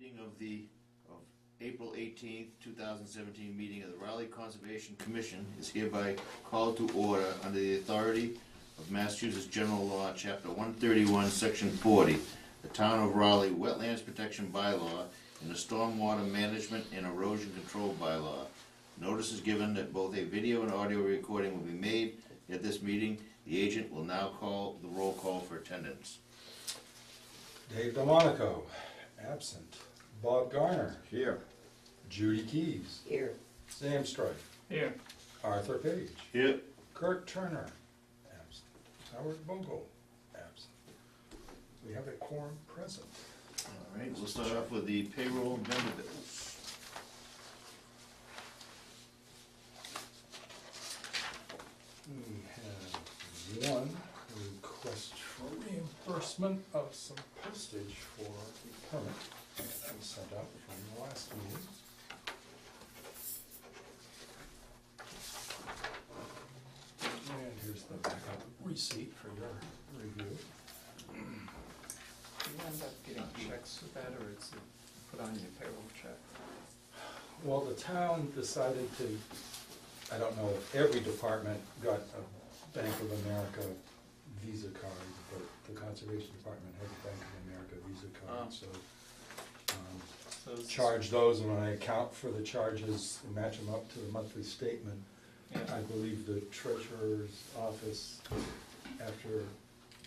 Meeting of April 18th, 2017 meeting of the Raleigh Conservation Commission is hereby called to order under the authority of Massachusetts General Law, Chapter 131, Section 40, the Town of Raleigh Wetlands Protection Bylaw, and the Stormwater Management and Erosion Control Bylaw. Notice is given that both a video and audio recording will be made at this meeting. The agent will now call the roll call for attendance. Dave Delmonico, absent. Bob Garner. Here. Judy Keys. Here. Sam Strife. Here. Arthur Page. Here. Kurt Turner, absent. Howard Bogle, absent. We have a quorum present. All right, we'll start off with the payroll and vendor bills. We have one request for reimbursement of some postage for the permit that was sent out from the last meeting. And here's the backup receipt for your review. Do you end up getting checks with that, or it's put on your payroll check? Well, the town decided to, I don't know if every department got a Bank of America Visa card, but the Conservation Department had a Bank of America Visa card, so So it's- charge those, and when I account for the charges and match them up to the monthly statement, I Yeah. believe the treasurer's office, after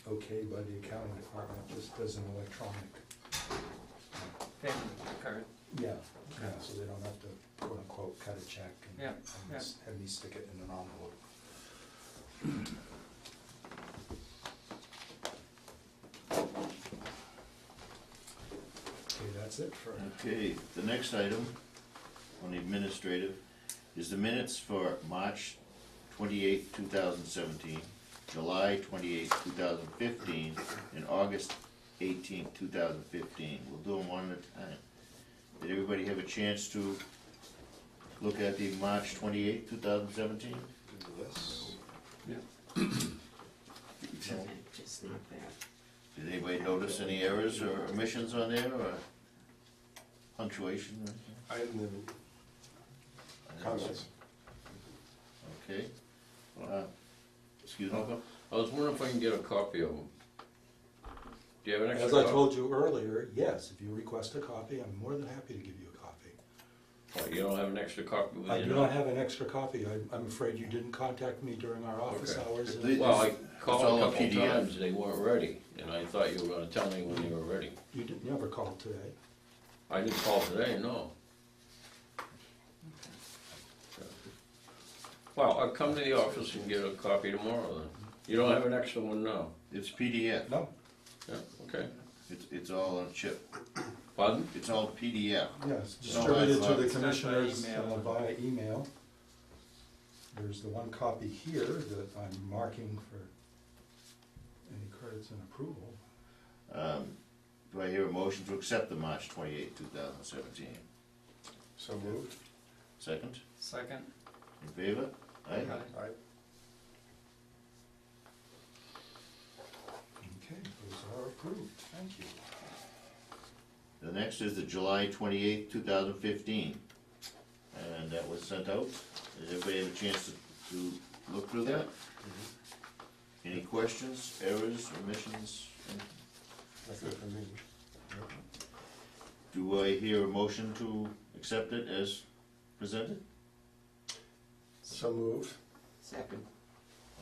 okay by the accounting department, just does an electronic. Payment card. Yeah, so they don't have to quote unquote cut a check and Yeah, yeah. have me stick it in an envelope. Okay, that's it for. Okay, the next item on the administrative is the minutes for March 28th, 2017, July 28th, 2015, and August 18th, 2015. We'll do them one at a time. Did everybody have a chance to look at the March 28th, 2017? Yes. Just not that. Did anybody notice any errors or omissions on there, or punctuation or anything? I didn't comments. Okay. Excuse me? I was wondering if I can get a copy of them. Do you have an extra As copy? I told you earlier, yes, if you request a copy, I'm more than happy to give you a copy. Oh, you don't have an extra copy with I you do now? not have an extra copy. I'm afraid you didn't contact me during our office Okay. hours. Please. Well, I It's called all a on couple PDF. times, they weren't ready, and I thought you were gonna tell me when they were ready. You didn't never call today. I didn't call today, no. Well, I'll come to the office and get a copy tomorrow then. You don't have an extra one now? It's PDF. No, Yeah, okay. It's all on chip. Pardon? It's all PDF. yes, No, distributed I to the thought- commissioners email. via email. There's the one copy here that I'm marking for any credits and approval. Do I hear a motion to accept the March 28th, 2017? So moved. Second? Second? In favor? Aye? Aye. Okay, those are approved, thank you. The next is the July 28th, 2015. And that was sent out. Did everybody have a chance to look through that? Any questions, errors, omissions? Nothing for me. Do I hear a motion to accept it as presented? So moved. Second.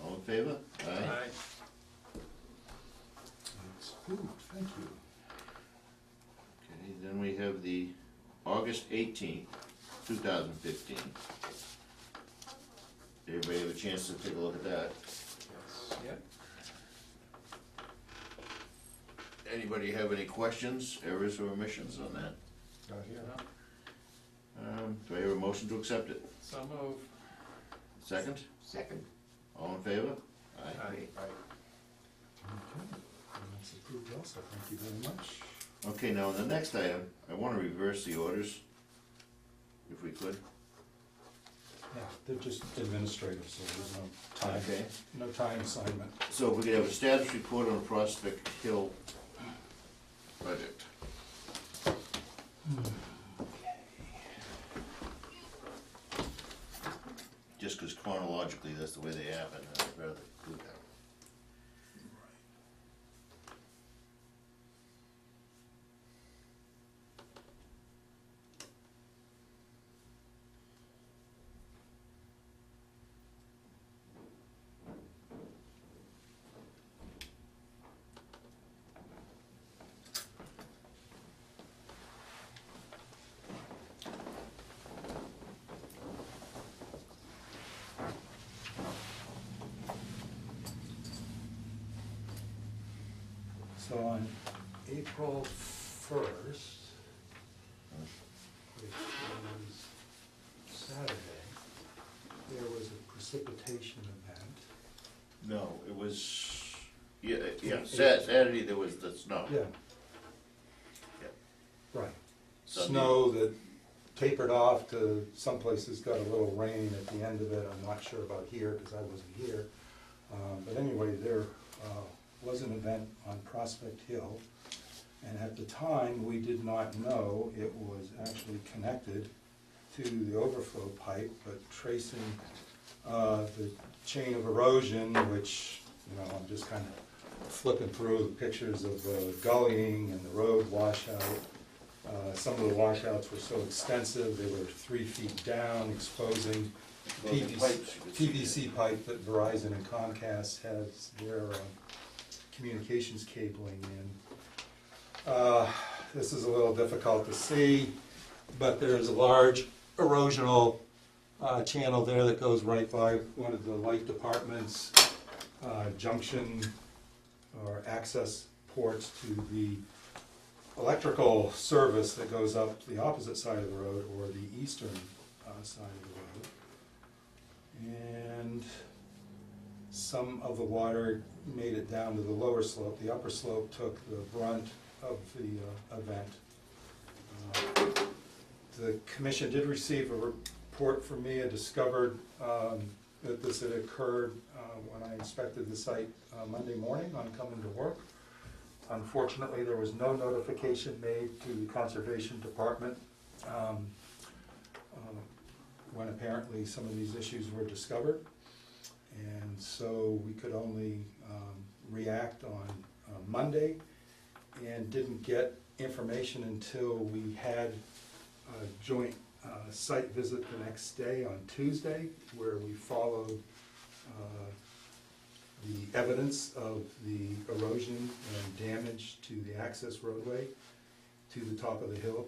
All in favor? Aye. That's approved, thank you. Okay, then we have the August 18th, 2015. Did everybody have a chance to take a look at that? Yep. Anybody have any questions, errors, or omissions on that? Not here. Do I hear a motion to accept it? So move. Second? Second. All in favor? Aye. Aye. Aye. Okay, and that's approved also, thank you very much. Okay, now on the next item, I want to reverse the orders, if we could. Yeah, they're just administrative, so there's no time, Okay. no time assignment. So if we could have a status report on Prospect Hill project. Just because chronologically, that's the way they happen, and I'd rather do that. So on April 1st, which was Saturday, there was a precipitation event. No, it was, yeah, Saturday there was the snow. Yeah. Yep. Right. Sunday. Snow that tapered off to, some places got a little rain at the end of it. I'm not sure about here because I wasn't here. But anyway, there was an event on Prospect Hill, and at the time, we did not know it was actually connected to the overflow pipe, but tracing the chain of erosion, which, you know, I'm just kind of flipping through the pictures of the gullying and the road washout. Some of the washouts were so extensive, they were 3 feet down, exposing Those pipes, you could see PVC pipe that Verizon and Comcast has their communications cabling in. This is a little difficult to see, but there's a large erosional channel there that goes right by one of the light department's junction or access ports to the electrical service that goes up the opposite side of the road or the eastern side of the road. And some of the water made it down to the lower slope. The upper slope took the brunt of the event. The commission did receive a report from me. I discovered that this had occurred when I inspected the site Monday morning on coming to work. Unfortunately, there was no notification made to the Conservation Department when apparently some of these issues were discovered. And so we could only react on Monday and didn't get information until we had a joint site visit the next day on Tuesday, where we followed the evidence of the erosion and damage to the access roadway to the top of the hill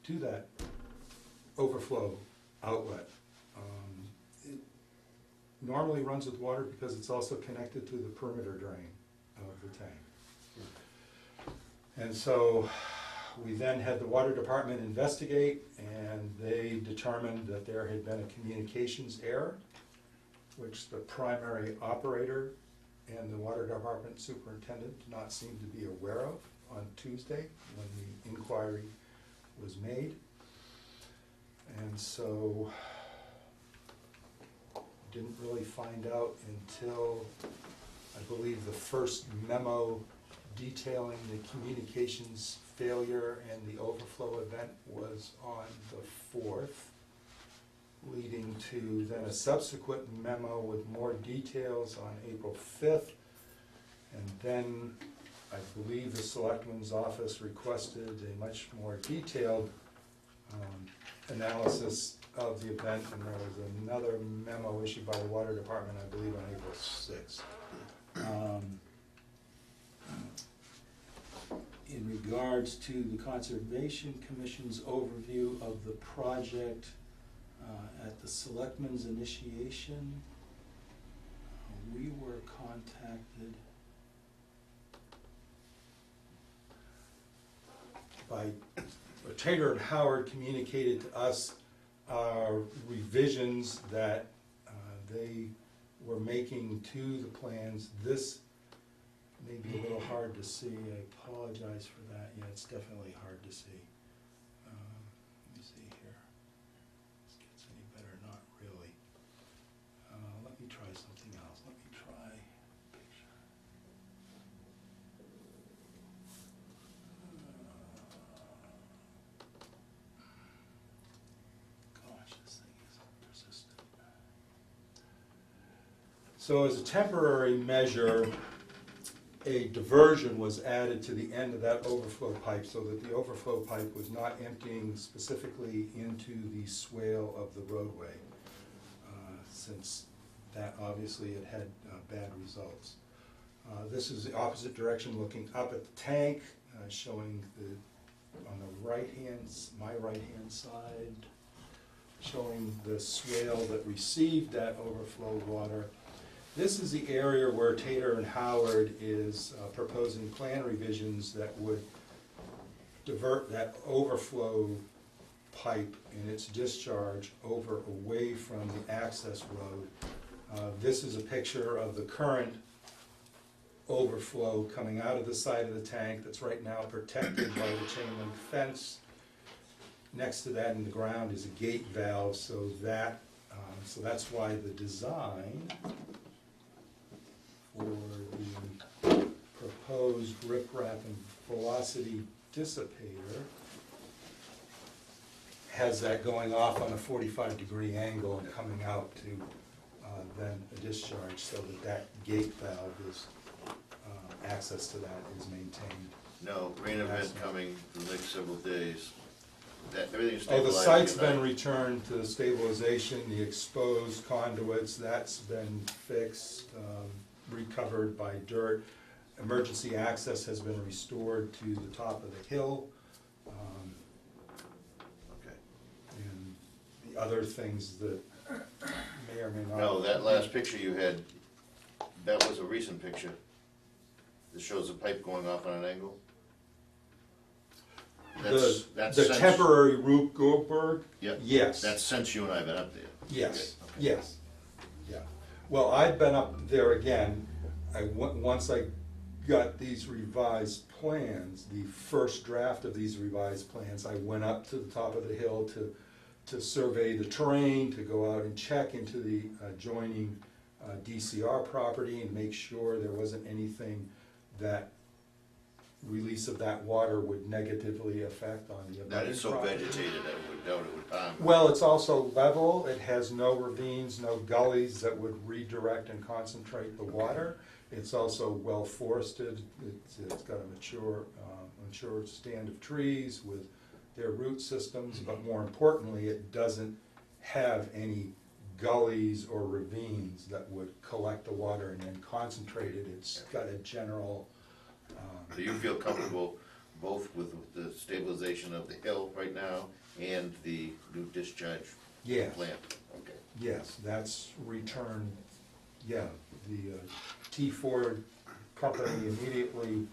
to that overflow outlet. It normally runs with water because it's also connected to the perimeter drain of the tank. And so we then had the water department investigate, and they determined that there had been a communications error, which the primary operator and the water department superintendent did not seem to be aware of on Tuesday when the inquiry was made. And so didn't really find out until, I believe, the first memo detailing the communications failure and the overflow event was on the 4th, leading to then a subsequent memo with more details on April 5th. And then I believe the Selectman's office requested a much more detailed analysis of the event, and there was another memo issued by the Water Department, I believe, on April 6th. In regards to the Conservation Commission's overview of the project, at the Selectmen's initiation, we were contacted by, Taylor and Howard communicated to us revisions that they were making to the plans. This may be a little hard to see. I apologize for that. Yeah, it's definitely hard to see. Let me see here. This gets any better? Not really. Let me try something else. Let me try picture. So as a temporary measure, a diversion was added to the end of that overflow pipe so that the overflow pipe was not emptying specifically into the swale of the roadway, since that obviously it had bad results. This is the opposite direction, looking up at the tank, showing on the my right-hand side, showing the swale that received that overflow water. This is the area where Tater and Howard is proposing plan revisions that would divert that overflow pipe and its discharge over away from the access road. This is a picture of the current overflow coming out of the side of the tank that's right now protected by the chain link fence. Next to that in the ground is a gate valve, so that's why the design for the proposed riprap and velocity dissipator has that going off on a 45-degree angle and coming out to then a discharge, so that gate valve is, access to that is maintained. No, rain event coming for the next several days. That, everything's Oh, stabilized. the site's been returned to stabilization, the exposed conduits, that's been fixed, recovered by dirt. Emergency access has been restored to the top of the hill. Okay. And the other things that may or may not. No, that last picture you had, that was a recent picture. This shows the pipe going off on an angle. That's The since- temporary Rube Goldberg? Yep. Yes. That's since you and I have been up there. Yes, Okay. yes, yeah. Well, I've been up there again, once I got these revised plans, the first draft of these revised plans, I went up to the top of the hill to survey the terrain, to go out and check into the adjoining DCR property and make sure there wasn't anything that release of that water would negatively affect on the abutting That is so property. vegetated, I would doubt it would harm. Well, it's also level, it has no ravines, no gullies that would redirect and concentrate the water. It's also well forested, it's got a mature stand of trees with their root systems, but more importantly, it doesn't have any gullies or ravines that would collect the water and then concentrate it. It's got a general, Do you feel comfortable both with the stabilization of the hill right now and the new discharge yes. plant? Okay. Yes, that's returned, yeah, the T4 company immediately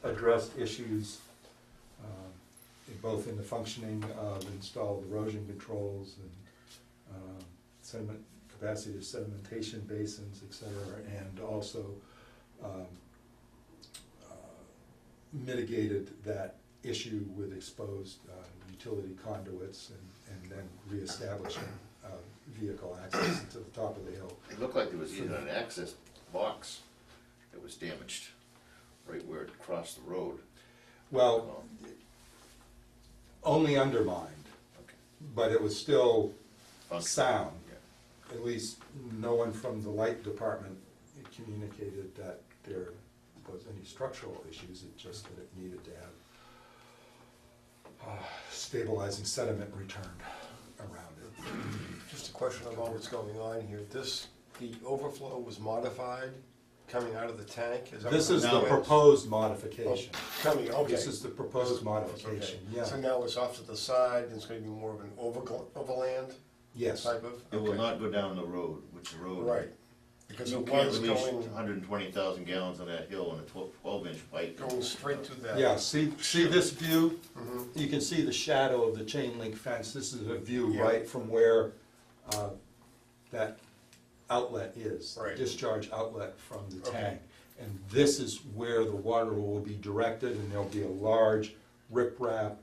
addressed issues both in the functioning of installed erosion controls and sediment, capacity of sedimentation basins, et cetera, and also mitigated that issue with exposed utility conduits and then reestablishing vehicle access to the top of the hill. It looked like there was even an access box that was damaged, right where it crossed the road. Well, only undermined, Okay. but it was still Functional. sound. Yeah. At least no one from the light department communicated that there was any structural issues, it's just that it needed to have stabilizing sediment returned around it. Just a question about what's going on here. The overflow was modified coming out of the tank? Is that This what is it the is? proposed modification. Oh, coming, okay. This is the proposed modification, Okay. yeah. So now it's off to the side, and it's gonna be more of an overland Yes, type of? It will okay. not go down the road, which the road. Right, because You it can't was release going 120,000 gallons on that hill on a 12-inch pipe. straight to that. yeah, see this view? Mhm. You can see the shadow of the chain link fence. This is a view Yeah. right from where that outlet is, the Right. discharge outlet from the Okay. tank. And this is where the water will be directed, and there'll be a large riprap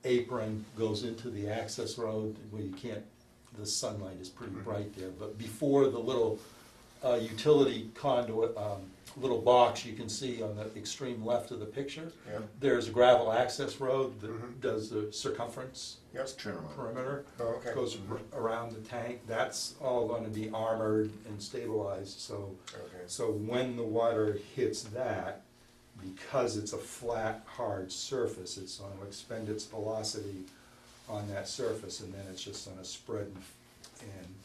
apron goes into the access road where you can't, the sunlight is pretty bright there. But before the little utility conduit, little box you can see on the extreme left of the picture. Yeah. There's a gravel access road that Mhm. does the circumference Yes. Turn around. perimeter. Oh, okay. Goes around the tank. That's all gonna be armored and stabilized, so Okay. so when the water hits that, because it's a flat, hard surface, it's going to expend its velocity on that surface, and then it's just gonna spread and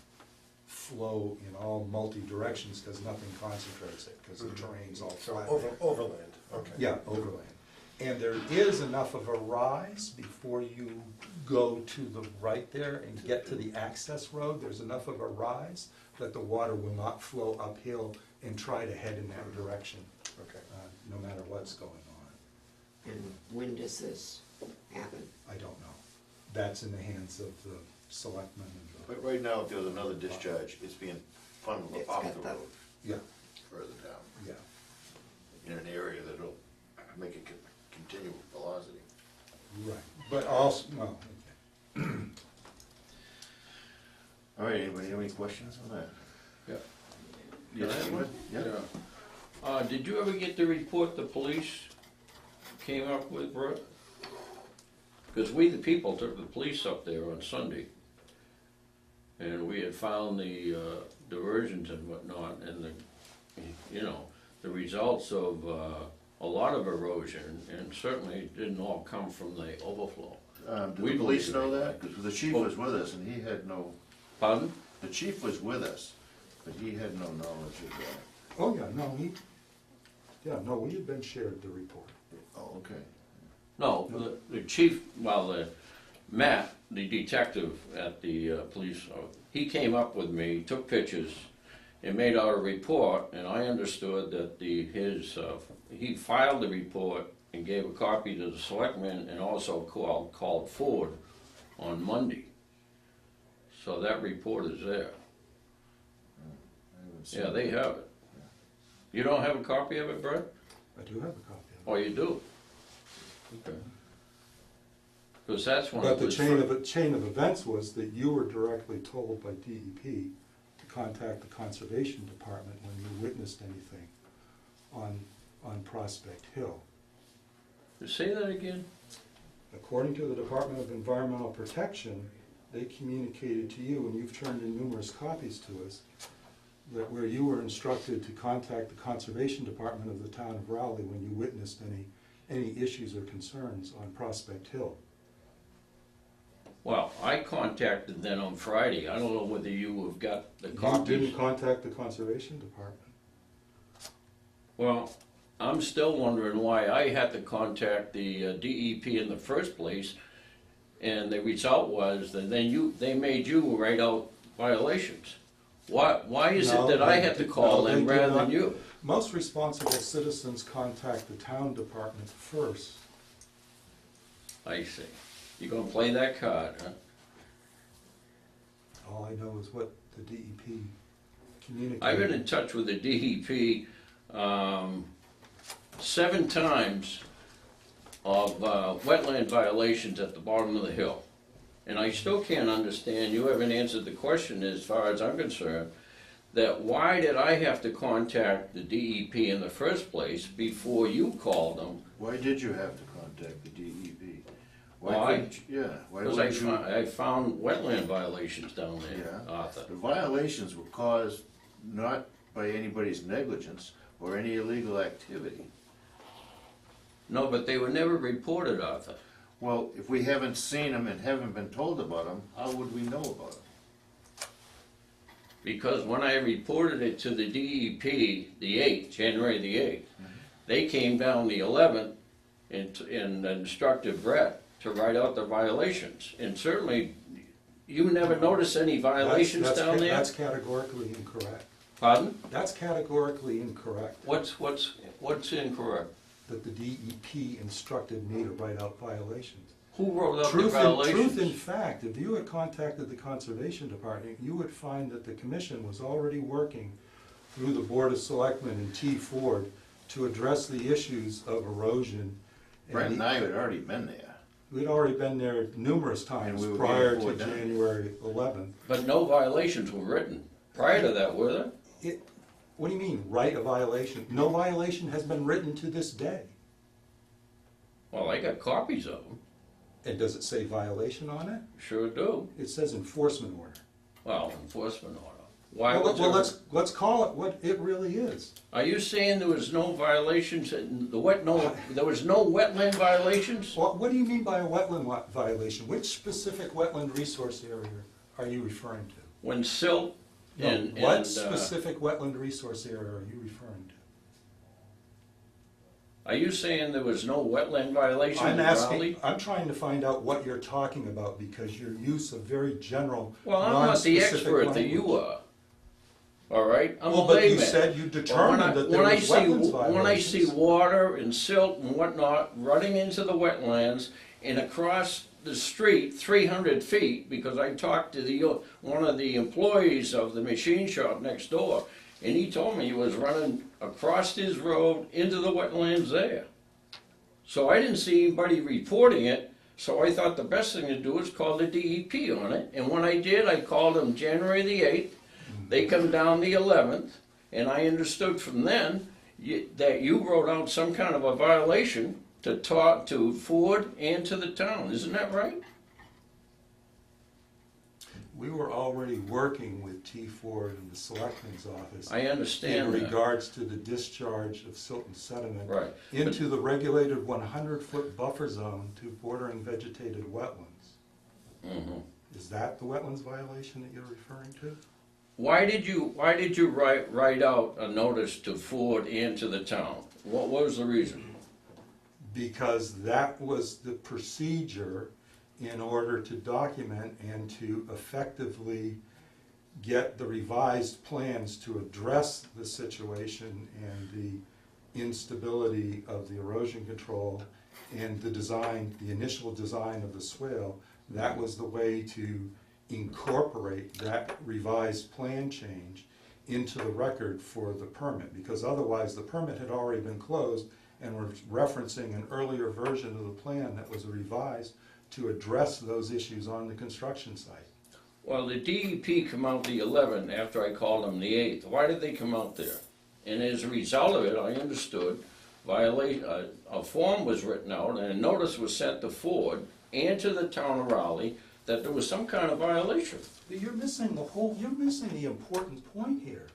flow in all multi-directions, because nothing concentrates it, because the terrain's all So flat. overland, okay. Yeah, overland. And there is enough of a rise before you go to the right there and get to the access road. There's enough of a rise that the water will not flow uphill and try to head in that direction, Okay. no matter what's going on. And when does this happen? I don't know. That's in the hands of the selectmen and But right now, if there was another discharge, it's being funneled It's off got the the- road, yeah, further down, yeah, in an area that'll make it continue velocity. right. But also, well, okay. All right, anybody have any questions on that? Yeah. Yes, Can I have Stephen? one? Yeah. Did you ever get the report the police came up with, Brett? Because we, the people, took the police up there on Sunday. And we had found the diversions and whatnot, and the results of a lot of erosion, and certainly it didn't all come from the overflow. Do We the police believe know it. that? Because the chief was with us and he had no, Pardon? the chief was with us, but he had no knowledge of that. Oh, yeah, no, we had been shared the report. Oh, okay. No, the chief, Matt, the detective at the police, he came up with me, took pictures, and made out a report, and I understood that he filed the report and gave a copy to the selectmen, and also called Ford on Monday. So that report is there. I haven't seen Yeah, they it. have it. You don't have a copy of it, Brett? I do have a copy of it. Oh, you do? Okay. Because that's when But it the was chain of events was that you were directly told by DEP to contact the Conservation Department when you witnessed anything on Prospect Hill. Say that again? According to the Department of Environmental Protection, they communicated to you, and you've turned in numerous copies to us, that where you were instructed to contact the Conservation Department of the town of Raleigh when you witnessed any issues or concerns on Prospect Hill. Well, I contacted them on Friday. I don't know whether you have got the You copies. didn't contact the Conservation Department. Well, I'm still wondering why I had to contact the DEP in the first place, and the result was that they made you write out violations. Why is it No, that I they had to did- call no, they them did rather not. than you? Most responsible citizens contact the town department first. I see. You gonna play that card, huh? All I know is what the DEP communicated. I've been in touch with the DEP 7 times of wetland violations at the bottom of the hill. And I still can't understand, you haven't answered the question as far as I'm concerned, that why did I have to contact the DEP in the first place before you called them? Why did you have to contact the DEP? Well, Why couldn't you, yeah, why Because wouldn't you? I found wetland violations down there, Yeah. Arthur. The violations were caused not by anybody's negligence or any illegal activity. No, but they were never reported, Arthur. Well, if we haven't seen them and haven't been told about them, how would we know about them? Because when I reported it to the DEP, the 8th, January the 8th, they came down the 11th and instructed Brett to write out the violations. And certainly, you never noticed any violations That's- down there? That's categorically incorrect. Pardon? That's categorically incorrect, What's incorrect? that the DEP instructed me to write out violations. Who wrote up the Truth in violations? fact, if you had contacted the Conservation Department, you would find that the commission was already working through the Board of Selectmen and T. Ford to address the issues of erosion. Brent and I had already been there. We'd already been there numerous times And we were prior being to poured down. January 11th. But no violations were written prior to that, were there? What do you mean, write a violation? No violation has been written to this day. Well, I got copies of them, And does it say violation on it? sure do. It says enforcement order. Well, enforcement order. Why Well, would well, there? let's call it what it really is. Are you saying there was no violations, in the there was no wetland violations? What do you mean by a wetland violation? Which specific wetland resource area are you referring to? When silt No, and, what and, specific wetland resource area are you referring to? are you saying there was no wetland violations in I'm Raleigh? asking, I'm trying to find out what you're talking about because your use of very general, Well, I'm not the non-specific expert that you language. are. All right, I'm a Well, but you layman. said you determined that there When I was see wetlands When I see violations. water and silt and whatnot running into the wetlands and across the street 300 feet, because I talked to one of the employees of the machine shop next door, and he told me he was running across his road into the wetlands there. So I didn't see anybody reporting it, so I thought the best thing to do is call the DEP on it, and when I did, I called them January the 8th, they come down the 11th, and I understood from then that you wrote out some kind of a violation to talk to Ford and to the town, isn't that right? We were already working with T. Ford and the Selectmen's office I in understand that. regards to the discharge of silt and sediment Right. into the regulated 100-foot buffer zone to bordering vegetated wetlands. Mhm. Is that the wetlands violation that you're referring to? Why did you write out a notice to Ford and to the town? What was the reason? Because that was the procedure in order to document and to effectively get the revised plans to address the situation and the instability of the erosion control and the design, the initial design of the swale. That was the way to incorporate that revised plan change into the record for the permit, because otherwise the permit had already been closed and we're referencing an earlier version of the plan that was revised to address those issues on the construction site. Well, the DEP come out the 11th after I called them the 8th. Why did they come out there? And as a result of it, I understood a form was written out and a notice was sent to Ford and to the town of Raleigh that there was some kind of violation. But you're missing the important point here.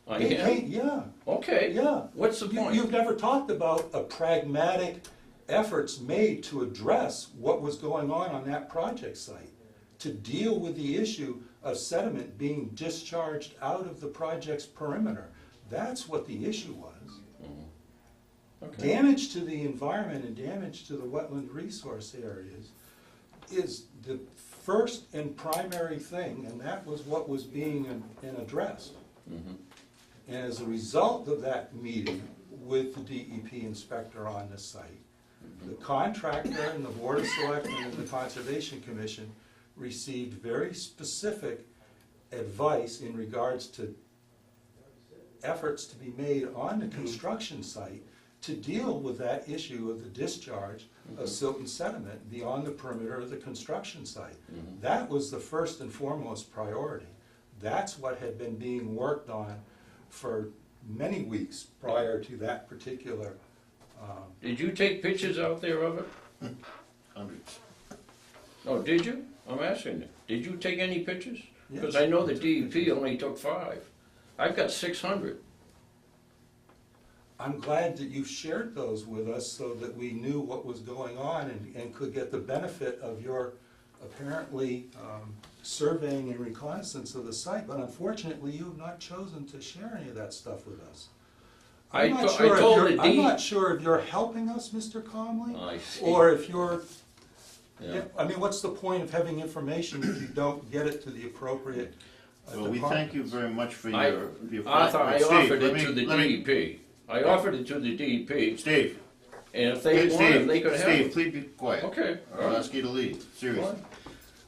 I They am? can't- Yeah, Okay. yeah. What's the point? You've never talked about a pragmatic efforts made to address what was going on that project site, to deal with the issue of sediment being discharged out of the project's perimeter. That's what the issue was. Okay. Damage to the environment and damage to the wetland resource areas is the first and primary thing, and that was what was being addressed. Mhm. And as a result of that meeting with the DEP inspector on the site, the contractor and the Board of Selectmen and the Conservation Commission received very specific advice in regards to efforts to be made on the construction site to deal with that issue of the discharge of silt and sediment beyond the perimeter of the construction site. That was the first and foremost priority. That's what had been being worked on for many weeks prior to that particular. Did you take pictures out there of it? Hundreds. No, did you? I'm asking you. Did you take any pictures? Because Yes, I know I the took DEP pictures. only took 5. I've got 600. I'm glad that you shared those with us so that we knew what was going on and could get the benefit of your apparently surveying and reconnaissance of the site, but unfortunately you have not chosen to share any of that stuff with us. I I'm not to- I sure if told you're- the I'm D- not sure if you're helping us, Mr. Conley, I see. or if you're, Yeah. I mean, what's the point of having information if you don't get it to the Well, department? we thank you very much for I- your. Arthur, I Steve, offered let it me- to the let me- DEP. I offered it to the DEP, Steve, and if they wanted, they could have Steve, it. please be quiet. Okay, all I'll right. ask you to leave, seriously. Fine.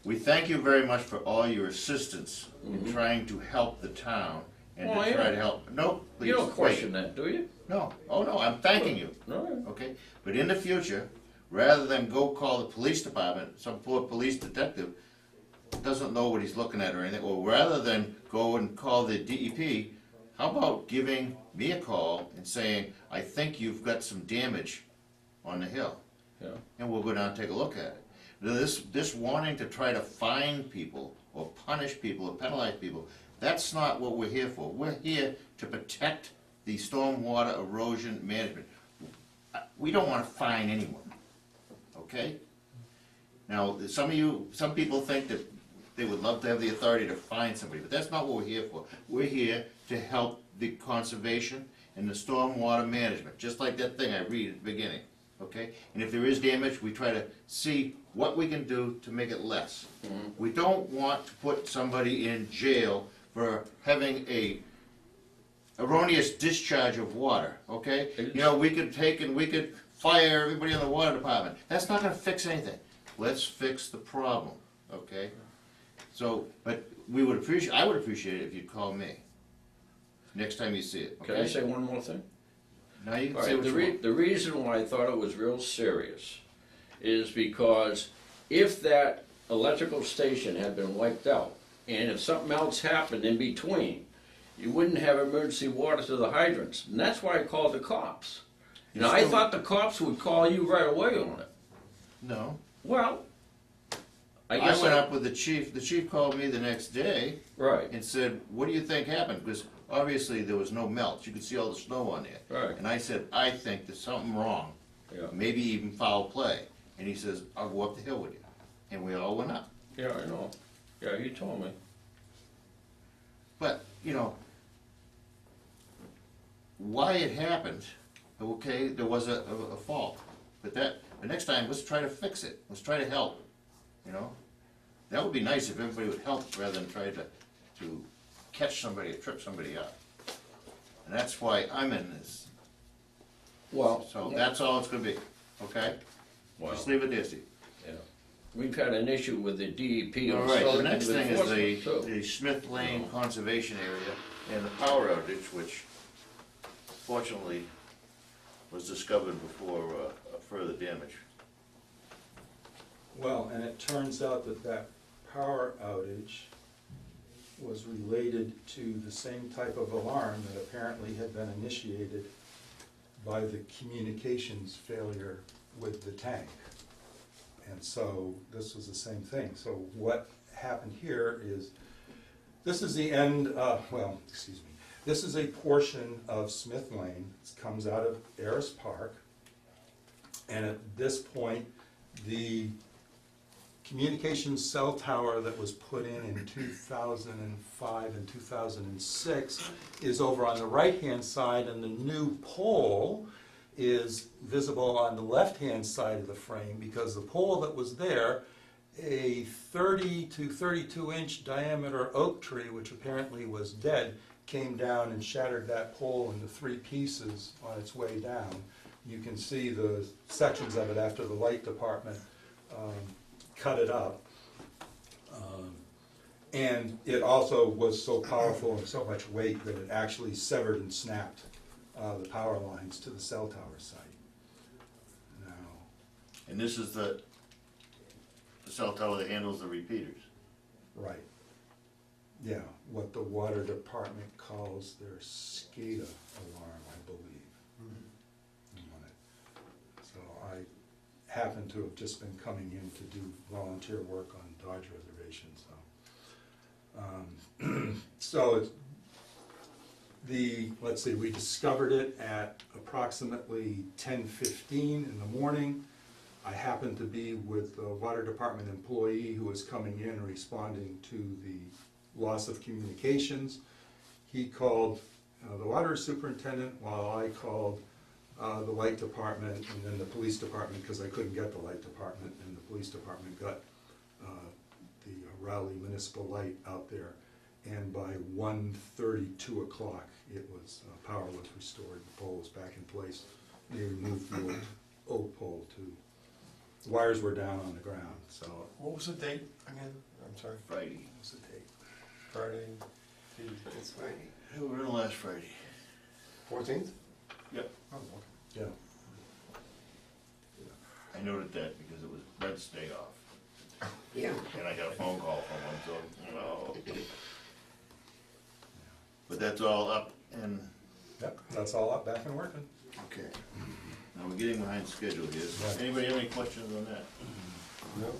We thank you very much for all your assistance in trying to help the town and Oh, to yeah. try to help. No, please. You don't wait. question that, do you? No, oh no, I'm thanking you, No. okay? But in the future, rather than go call the police department, some poor police detective doesn't know what he's looking at or anything, or rather than go and call the DEP, how about giving me a call and saying, I think you've got some damage on the hill, Yeah. and we'll go down and take a look at it. This wanting to try to fine people, or punish people, or penalize people, that's not what we're here for. We're here to protect the stormwater erosion management. We don't wanna fine anyone, okay? Now, some people think that they would love to have the authority to fine somebody, but that's not what we're here for. We're here to help the conservation and the stormwater management, just like that thing I read at the beginning, okay? And if there is damage, we try to see what we can do to make it less. We don't want to put somebody in jail for having a erroneous discharge of water, okay? You know, we could take and we could fire everybody in the water department. That's not gonna fix anything. Let's fix the problem, okay? So, but I would appreciate it if you'd call me next time you see it, okay? Can I say one more thing? Now you can All say right, what you want. the reason why I thought it was real serious is because if that electrical station had been wiped out, and if something else happened in between, you wouldn't have emergency water to the hydrants, and that's why I called the cops. Now, I thought the cops would call you right away on it. No. Well, I I guess went up with the chief called me the next day Right, and said, what do you think happened? Because obviously there was no melt, you could see all the snow on there. right, And I said, I think there's something wrong, yeah, maybe even foul play. And he says, I'll go up the hill with you. And we all went up. yeah, I know. Yeah, you told me. But, you know, why it happened, okay, there was a fault. But the next time, let's try to fix it, let's try to help, you know? That would be nice if everybody would help rather than try to catch somebody or trip somebody up. And that's why I'm in this. Well, So that's all it's gonna be, okay? well, Just leave it there, Steve. yeah. We've had an issue with the DEP. All on right, the selective next thing is enforcement, too. the Smith Lane Conservation Area and the power outage, which fortunately was discovered before further damage. Well, and it turns out that power outage was related to the same type of alarm that apparently had been initiated by the communications failure with the tank. And so this was the same thing. So what happened here is, this is the end, this is a portion of Smith Lane. It comes out of Ayers Park. And at this point, the communications cell tower that was put in 2005 and 2006 is over on the right-hand side, and the new pole is visible on the left-hand side of the frame, because the pole that was there, a 30 to 32 inch diameter oak tree, which apparently was dead, came down and shattered that pole into 3 pieces on its way down. You can see the sections of it after the light department cut it up. And it also was so powerful and so much weight that it actually severed and snapped the power lines to the cell tower site. Now, And this is the cell tower that handles the repeaters. right. Yeah, what the water department calls their SCADA alarm, I believe. On it. So I happen to have just been coming in to do volunteer work on Dodge Reservation, so. So it's let's see, we discovered it at approximately 10:15 in the morning. I happened to be with a water department employee who was coming in responding to the loss of communications. He called the water superintendent while I called the light department and then the police department, because I couldn't get the light department, and the police department got the Raleigh Municipal Light out there. And by 1:30, 2 o'clock, it was, power was restored, the pole was back in place. They removed the old pole too. The wires were down on the ground, so. What was the date again? I'm sorry. Friday. What was the date? Friday, That's Friday. It was in last Friday. 14th? Yep. Oh, okay. Yeah. I noted that because it was Brett's day off. Yeah. And I got a phone call from him, so, no. But that's all up And, Yep, that's all up, back and working. okay, now we're getting behind schedule here. Yeah. Anybody have any questions on that? No?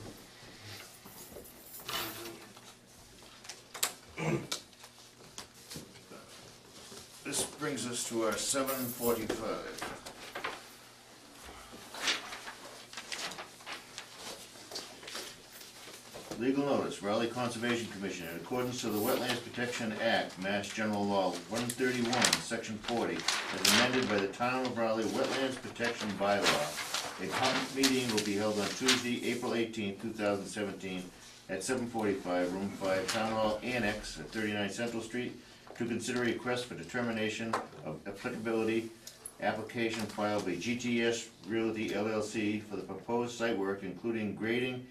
This brings us to our 7:45. Legal notice, Raleigh Conservation Commission, in accordance to the Wetlands Protection Act, Mass General Law 131, Section 40, as amended by the Town of Raleigh Wetlands Protection Bylaw. A public meeting will be held on Tuesday, April 18, 2017, at 7:45, Room 5, Town Hall Annex at 39 Central Street, to consider a request for determination of applicability, application filed by GTS Realty LLC for the proposed site work, including grading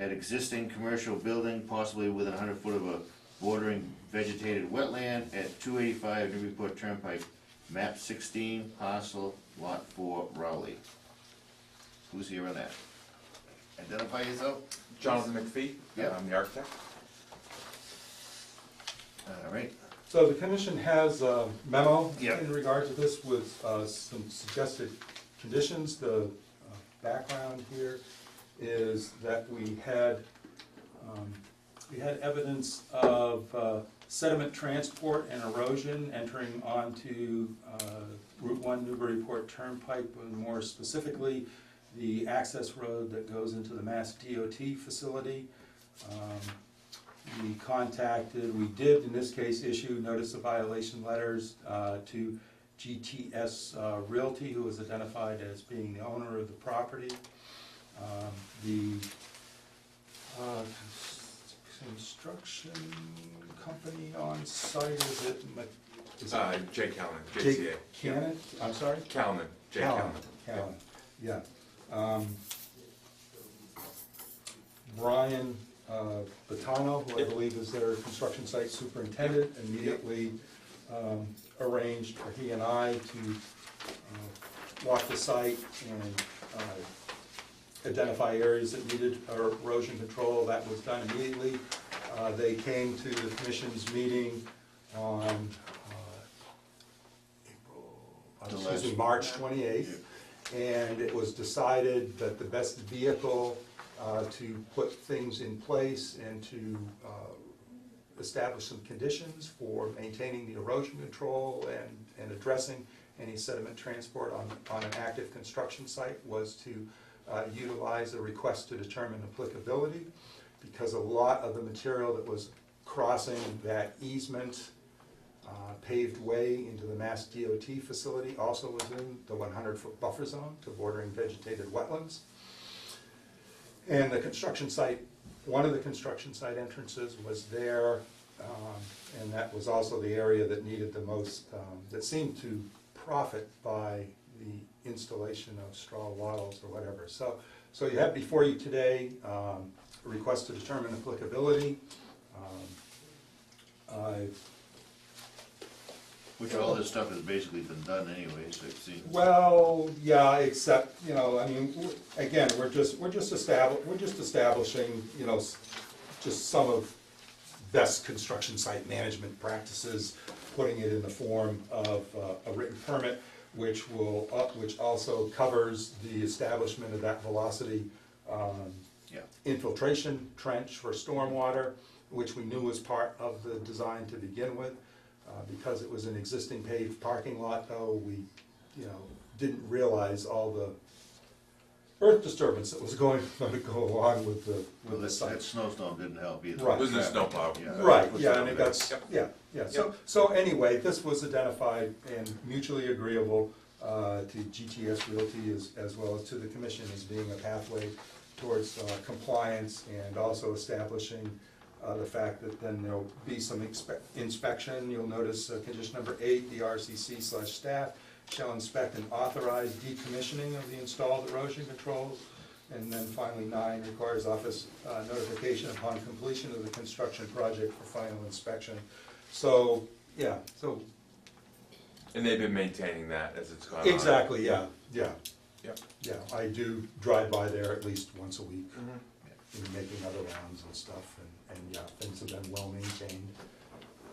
at existing commercial building, possibly within 100 foot of a bordering vegetated wetland at 285 Newburyport Turnpike, map 16, parcel lot 4, Raleigh. Who's here on that? Identify yourself. Jonathan McPhee, Yep. I'm the architect. All right. So the commission has a memo Yep. in regard to this with some suggested conditions. The background here is that we had evidence of sediment transport and erosion entering onto Route 1 Newburyport Turnpike, and more specifically, the access road that goes into the Mass DOT facility. We did in this case issue notice of violation letters to GTS Realty, who was identified as being the owner of the property. The construction company on site, is it? Jay Callan, Jake JCA. Cannon, I'm sorry? Callan, Jay Callan. Callan, yeah. Brian Bottano, who I believe is their construction site superintendent, immediately arranged for he and I to walk the site and identify areas that needed erosion control. That was done immediately. They came to the commission's meeting on March 28th, and it was decided that the best vehicle to put things in place and to establish some conditions for maintaining the erosion control and addressing any sediment transport on an active construction site was to utilize a request to determine applicability, because a lot of the material that was crossing that easement paved way into the Mass DOT facility also was in the 100-foot buffer zone to bordering vegetated wetlands. And the construction site, one of the construction site entrances was there, and that was also the area that needed the most, that seemed to profit by the installation of straw wattles or whatever. So you have before you today a request to determine applicability. Which all this stuff has basically been done anyway, so it seems. Well, yeah, except, you know, I mean, again, we're just establishing, you know, just some of best construction site management practices, putting it in the form of a written permit, which also covers the establishment of that velocity infiltration trench for stormwater, which we knew was part of the design to begin with. Because it was an existing paved parking lot, though, we, you know, didn't realize all the earth disturbance that was going to go along with the site. That snowstorm didn't help either. Right. It was a snowplow. Yeah. Right, Push yeah, it and it over got, there. yeah. So anyway, this was identified and mutually agreeable to GTS Realty as well as to the commission as being a pathway towards compliance, and also establishing the fact that then there'll be some inspection. You'll notice condition number 8, the RCC/staff shall inspect and authorize decommissioning of the installed erosion controls. And then finally 9, requires office notification upon completion of the construction project for final inspection. So, yeah, so. And they've been maintaining that as it's gone on. Exactly, yeah. Yep. Yeah, I do drive by there at least once a week, Mhm. in making other rounds and stuff, and yeah, things have been well maintained.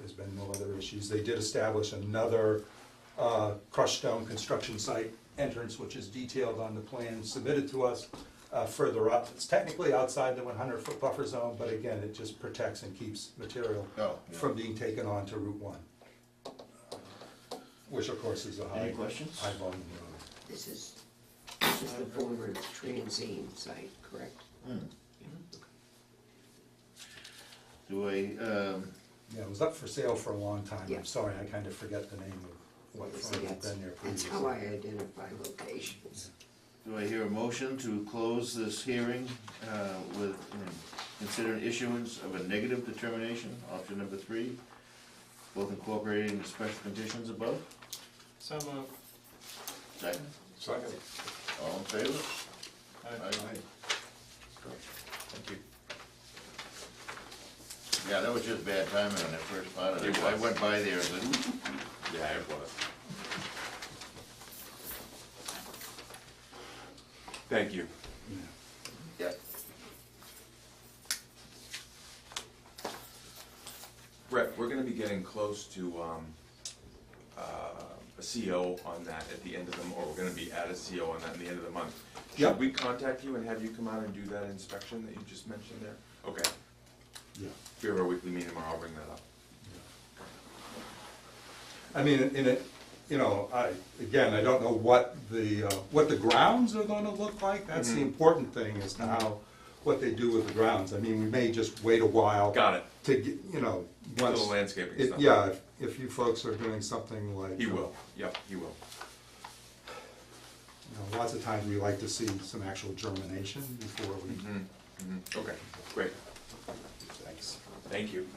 there's been no other issues. They did establish another crushed stone construction site entrance, which is detailed on the plan submitted to us further up. It's technically outside the 100-foot buffer zone, but again, it just protects and keeps material Oh, yeah. from being taken on to Route 1, which of course is a Any questions? high volume road. This is the former Transine site, correct? Do I, Yeah, it was up for sale for a long time. Yeah. I'm sorry, I kind of forget the name of what See, firm had that's been there that's previously. how I identify locations. do I hear a motion to close this hearing with, consider an issuance of a negative determination, option number 3, both incorporating the special conditions above? So moved. Second? Second. All in favor? Aye. Thank you. Yeah, that was just bad timing on that first part of it. It I was. went by there and said, "Ooh." Yeah, it was. Thank you. Yeah. Yeah. Brett, we're gonna be getting close to, a CO on that at the end of the, or we're gonna be at a CO on that at the end of the month. Yeah. Should we contact you and have you come out and do that inspection that you just mentioned there? Okay, Yeah. if we have our weekly meeting tomorrow, I'll bring that up. I mean, in it, you know, I don't know what the grounds are gonna look like. That's the Mhm. important thing, is to how, what they do with the grounds. I mean, we may just wait a while. Got it. To get, you know, once. Little landscaping it- stuff. Yeah, if you folks are doing something like. He will, yep, he will. You know, lots of times we like to see some actual germination before we. Okay, great, Thanks. thank you.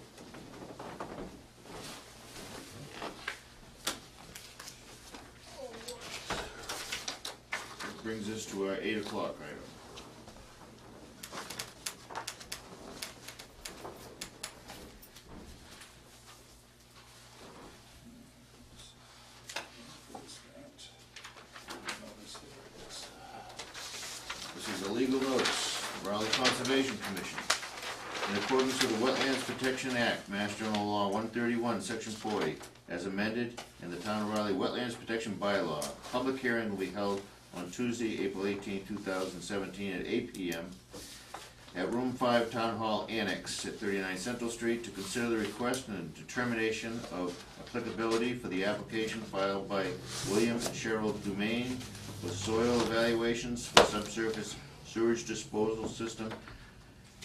Brings us to our 8 o'clock item. This is a legal notice, Raleigh Conservation Commission. In accordance with the Wetlands Protection Act, Mass General Law 131, Section 40, as amended, and the Town of Raleigh Wetlands Protection Bylaw, public hearing will be held on Tuesday, April 18, 2017, at 8 p.m. at Room 5 Town Hall Annex at 39 Central Street to consider the request and determination of applicability for the application filed by William and Cheryl Dumaine with soil evaluations for subsurface sewage disposal system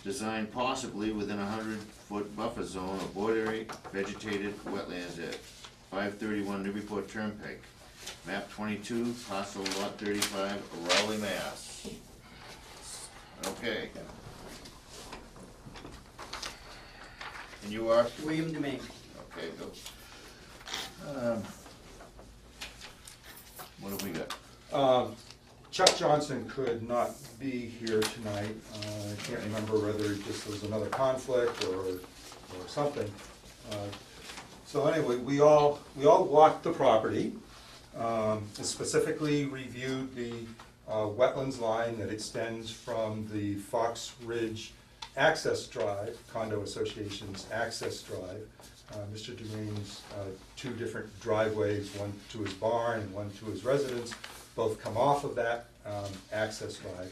designed possibly within a 100-foot buffer zone of bordering vegetated wetlands at 531 Newburyport Turnpike, map 22, parcel lot 35, Raleigh, Mass. Okay. And you are? William Domingue. Okay, go. What have we got? Chuck Johnson could not be here tonight. I can't remember whether it just was another conflict or something. So anyway, we all walked the property, specifically reviewed the wetlands line that extends from the Fox Ridge Access Drive, Condo Association's Access Drive. Mr. Dumane's 2 different driveways, one to his barn and one to his residence, both come off of that access drive.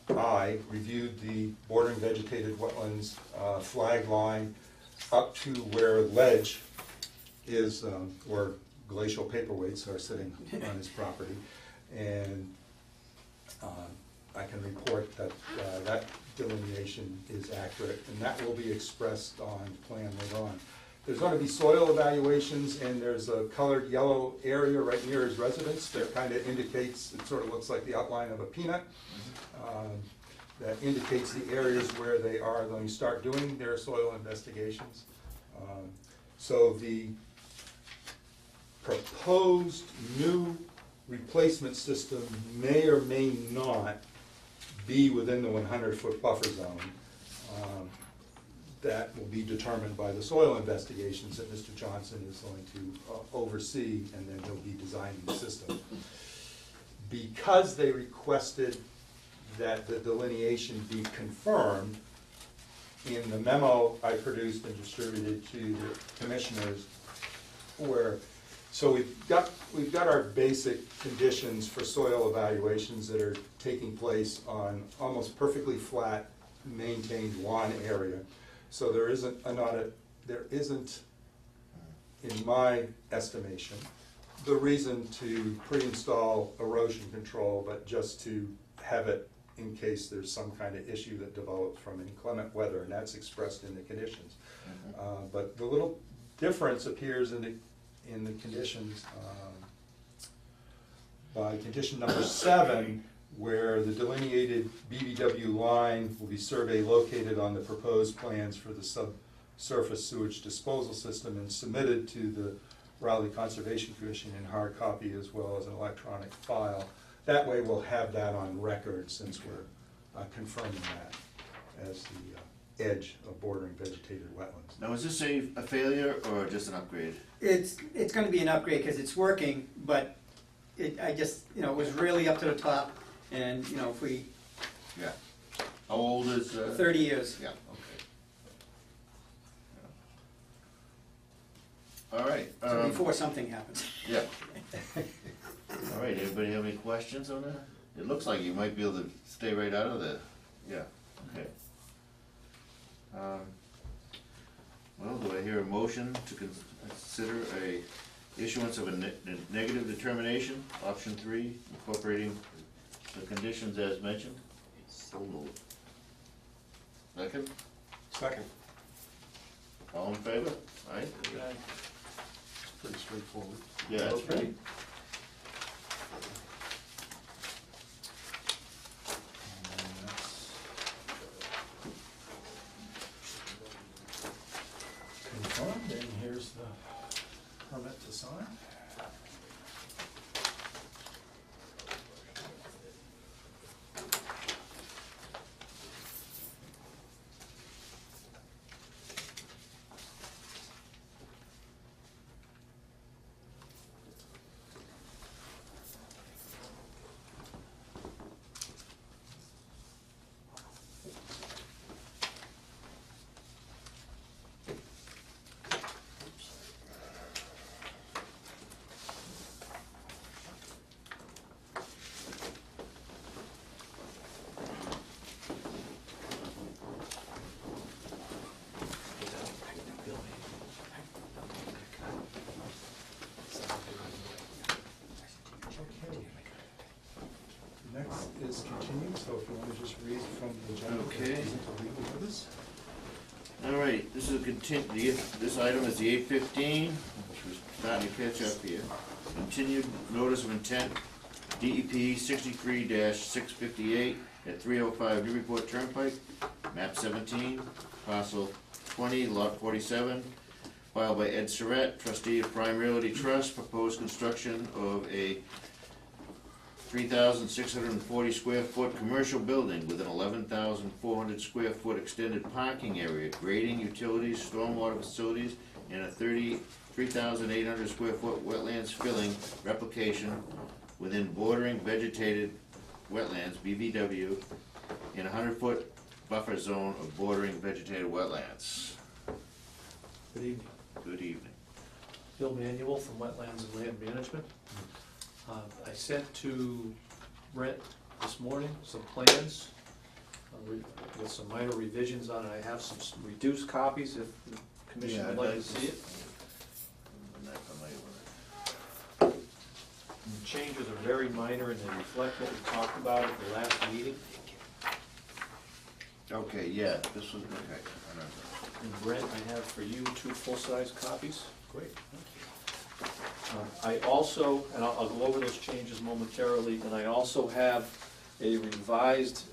I reviewed the bordering vegetated wetlands flag line up to where ledge is, where glacial paperweights are sitting on his property. And I can report that that delineation is accurate, and that will be expressed on the plan later on. There's going to be soil evaluations, and there's a colored yellow area right near his residence that kind of indicates, it sort of looks like the outline of a peanut. That indicates the areas where they are going to start doing their soil investigations. So the proposed new replacement system may or may not be within the 100-foot buffer zone. That will be determined by the soil investigations that Mr. Johnson is going to oversee, and then he'll be designing the system. Because they requested that the delineation be confirmed, in the memo I produced and distributed to the commissioners, so we've got our basic conditions for soil evaluations that are taking place on almost perfectly flat, maintained lawn area. So there isn't, in my estimation, the reason to pre-install erosion control, but just to have it in case there's some kind of issue that develops from inclement weather, and that's expressed in the conditions. But the little difference appears in the conditions by condition number 7, where the delineated BBW line will be survey located on the proposed plans for the subsurface sewage disposal system and submitted to the Raleigh Conservation Commission in hard copy as well as an electronic file. That way we'll have that on record, since we're confirming that as the edge of bordering vegetated wetlands. Now, is this a failure or just an upgrade? It's gonna be an upgrade because it's working, but it was really up to the top, and, if we, Yeah. How old is? 30 years. Yeah, okay. Yeah. All right. So before something happens. Yeah. All right, anybody have any questions on that? It looks like you might be able to stay right out of there. Yeah, okay. Well, do I hear a motion to consider a issuance of a negative determination, option 3, incorporating the conditions as mentioned? So moved. Second? Second. All in favor? Aye? Pretty straightforward. Yeah, that's Okay. right. Confirmed, and here's the permit to sign. Next is continued, so if you want to just read from the agenda. Okay. To legal notice. All right, this is this item is the 8:15, which was starting to catch up here. Continued notice of intent, DEP 63-658 at 305 Newburyport Turnpike, map 17, parcel 20, lot 47, filed by Ed Surratt, trustee of Prime Realty Trust, proposed construction of a 3,640 square foot commercial building with an 11,400 square foot extended parking area, grading, utilities, stormwater facilities, and a 3,800 square foot wetlands filling replication within bordering vegetated wetlands, BVW, in a 100-foot buffer zone of bordering vegetated wetlands. Good evening. Good evening. Bill Manuel from Wetlands and Land Management. I sent to Brent this morning some plans with some minor revisions on it. I have some reduced copies if the commission would like to see it. I'm not familiar with it. The changes are very minor and they reflect what we talked about at the last meeting. Okay, yeah, this was, okay, I remember. And Brent, I have for you 2 full-size copies. Great. I also, and I'll go over those changes momentarily, and I also have a revised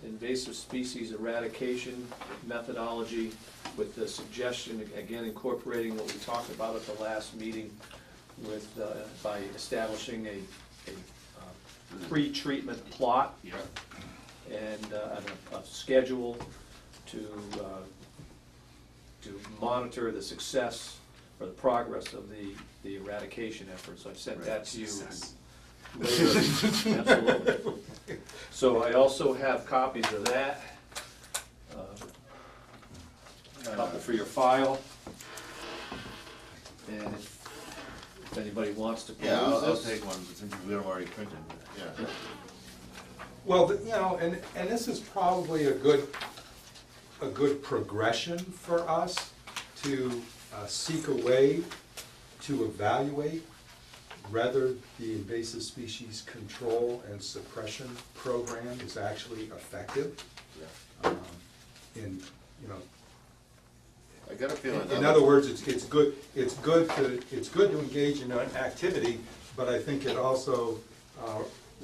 invasive species eradication methodology with the suggestion, again incorporating what we talked about at the last meeting with, by establishing a pre-treatment plot Yeah. and a schedule to monitor the success or the progress of the eradication efforts. I've sent that to you later. Absolutely. So I also have copies of that. couple for your file. And if anybody wants to Yeah, peruse I'll this. take one, since we have already printed, yeah. Well, you know, and this is probably a good progression for us to seek a way to evaluate whether the invasive species control and suppression program is actually effective. In, you know, I got a feeling. in other words, it's good to engage in an activity, but I think it also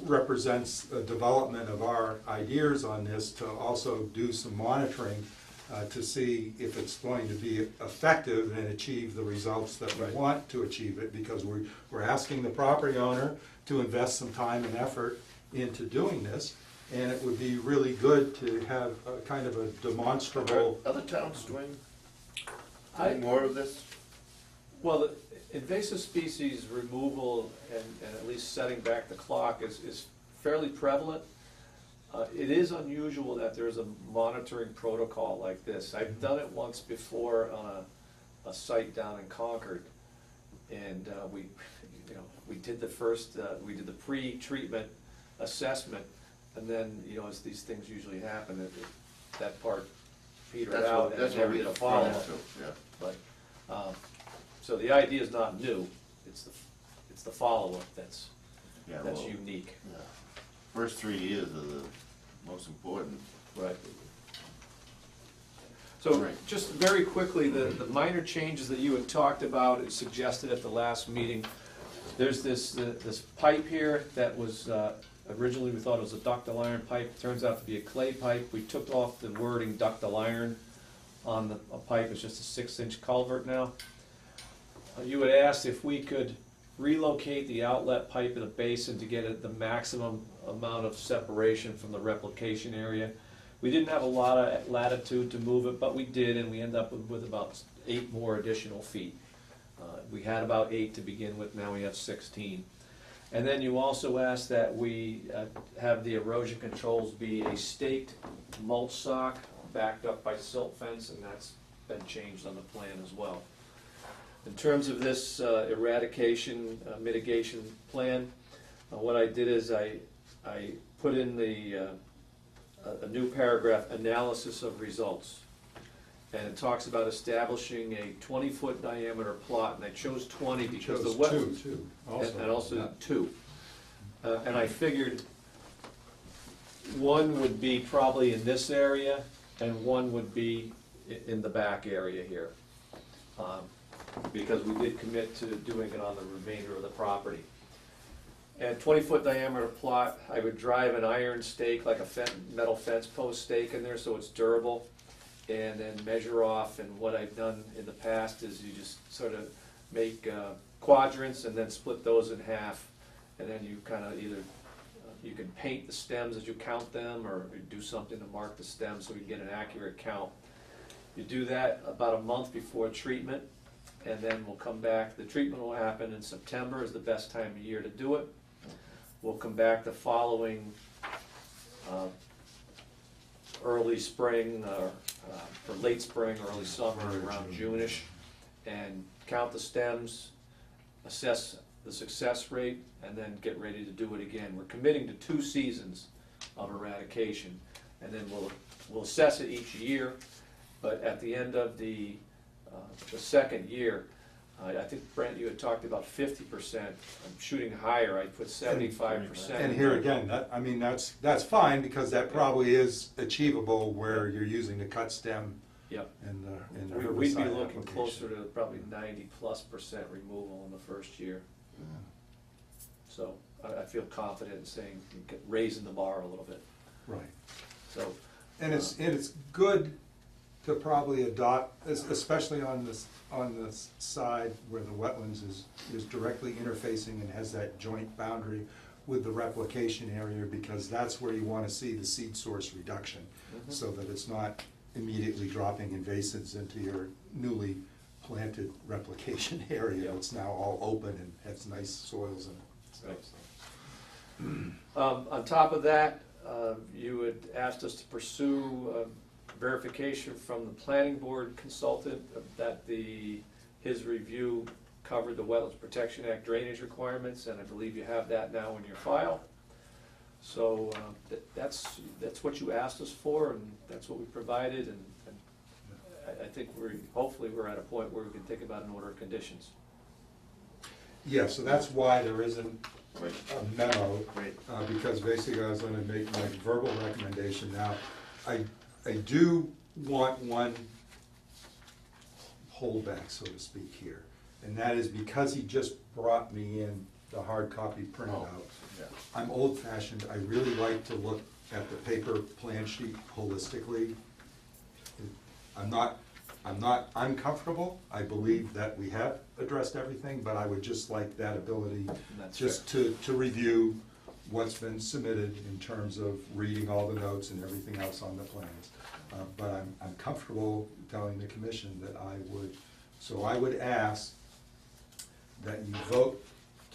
represents a development of our ideas on this to also do some monitoring to see if it's going to be effective and achieve the results that we want to achieve it, because we're asking the property owner to invest some time and effort into doing this, and it would be really good to have a kind of a demonstrable. Other towns doing more of this? Well, the invasive species removal and at least setting back the clock is fairly prevalent. It is unusual that there's a monitoring protocol like this. I've done it once before on a site down in Concord, and we did the first, we did the pre-treatment assessment, and then, as these things usually happen, that part petered out and That's never what we did a run follow-up. into, yeah. But, so the idea is not new, it's the follow-up that's Yeah, well, unique. yeah. First 3 years are the most important. Right. So, Right. just very quickly, the minor changes that you had talked about and suggested at the last meeting, there's this pipe here that was, originally we thought it was a ductile iron pipe, it turns out to be a clay pipe. We took off the wording ductile iron on the pipe, it's just a 6-inch culvert now. You had asked if we could relocate the outlet pipe in the basin to get the maximum amount of separation from the replication area. We didn't have a lot of latitude to move it, but we did, and we ended up with about 8 more additional feet. We had about 8 to begin with, now we have 16. And then you also asked that we have the erosion controls be a staked mulch sock backed up by silt fence, and that's been changed on the plan as well. In terms of this eradication mitigation plan, what I did is I put in a new paragraph, analysis of results. And it talks about establishing a 20-foot diameter plot, and I chose 20 because the wetlands. Two, And also 2. And I figured one would be probably in this area, and one would be in the back area here. Because we did commit to doing it on the remainder of the property. And 20-foot diameter plot, I would drive an iron stake, like a metal fence post stake in there so it's durable, and then measure off. And what I've done in the past is you just sort of make quadrants and then split those in half, and then you kind of either, you can paint the stems as you count them, or do something to mark the stems so we can get an accurate count. You do that about a month before treatment, and then we'll come back. The treatment will happen in September, is the best time of year to do it. We'll come back the following early spring, or late spring, early summer, around June-ish, and count the stems, assess the success rate, and then get ready to do it again. We're committing to 2 seasons of eradication, and then we'll assess it each year, but at the end of the second year, I think, Brent, you had talked about 50%. I'm shooting higher, I'd put 75%. And here again, that's fine, because that probably is achievable where you're using the cut stem Yep. and the We'd be herbicide looking application. closer to probably 90+% removal in the first year. So I feel confident in saying, raising the bar a little bit. Right. So, And it's good to probably adopt, especially on this side where the wetlands is directly interfacing and has that joint boundary with the replication area, because that's where you want to see the seed source reduction, so that it's not immediately dropping invasives into your newly planted replication area. It's now all open and has nice soils in it. on top of that, you had asked us to pursue verification from the planning board consultant that his review covered the Wetlands Protection Act drainage requirements, and I believe you have that now in your file. So that's what you asked us for, and that's what we provided, and I think hopefully we're at a point where we can think about an order of conditions. Yeah, so that's why there isn't Right. a memo, Right. because basically I was gonna make my verbal recommendation. Now, I do want one holdback, so to speak, here, and that is because he just brought me in the hard copy printed Oh, out. yeah. I'm old-fashioned, I really like to look at the paper plan sheet holistically. I'm not uncomfortable, I believe that we have addressed everything, but I would just like that ability That's just to review what's been submitted in terms of reading all the notes and everything else on the plans. But I'm comfortable telling the commission that I would ask that you vote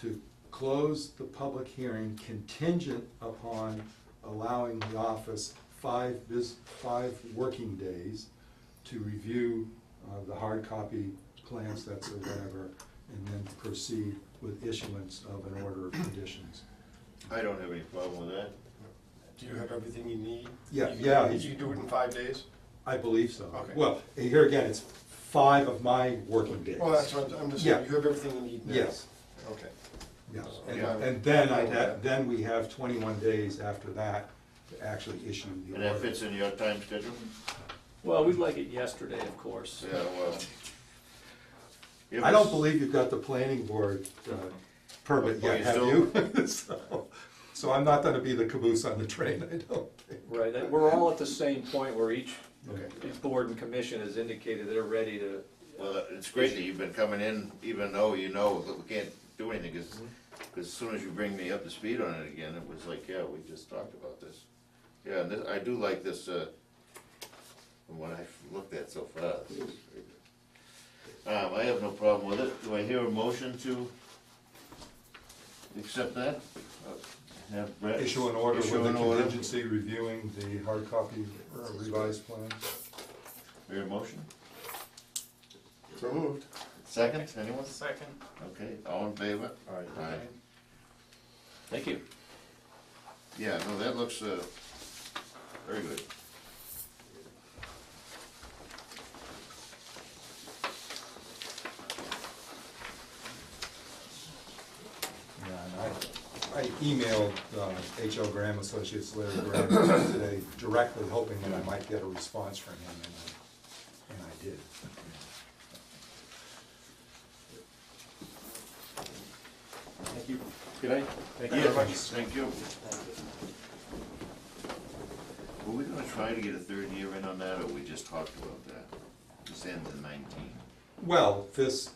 to close the public hearing contingent upon allowing the office 5 working days to review the hard copy plan sets or whatever, and then proceed with issuance of an order of conditions. I don't have any problem with that. Do you have everything you need? Yeah, You- yeah. You do it in 5 days? I believe so. Okay. Well, here again, it's 5 of my working days. Well, that's what I'm just saying, you have everything you need now? Yes, Okay. yes. Yeah. And then we have 21 days after that to actually issue the And order. that fits in your time schedule? Well, we'd like it yesterday, of course. Yeah, well. It I don't was- believe you've got the planning board permit Oh, yet, you have still- you? So I'm not gonna be the caboose on the train, I don't think. Right, and we're all at the same point where each Okay. board and commission has indicated they're ready to. Well, it's great that you've been coming in, even though you know that we can't do anything, because as soon as you bring me up to speed on it again, it was like, yeah, we just talked about this. Yeah, and I do like this, from what I've looked at so far. This is very good. I have no problem with it. Do I hear a motion to accept that? Have Brett Issue an order with issue a an order. contingency reviewing the hard copy revised plans. Hear a motion? So moved. Second, anyone? Second. Okay, all in favor? Aye. Thank you. Yeah, no, that looks, very good. Yeah, and I emailed H.L. Graham Associates, Larry Graham, today directly hoping that I might get a response from him, and I did. Thank you. Good night. Thank you very much. Thank you. Were we gonna try to get a third year in on that, or we just talked about that? This ends in 19. Well, this,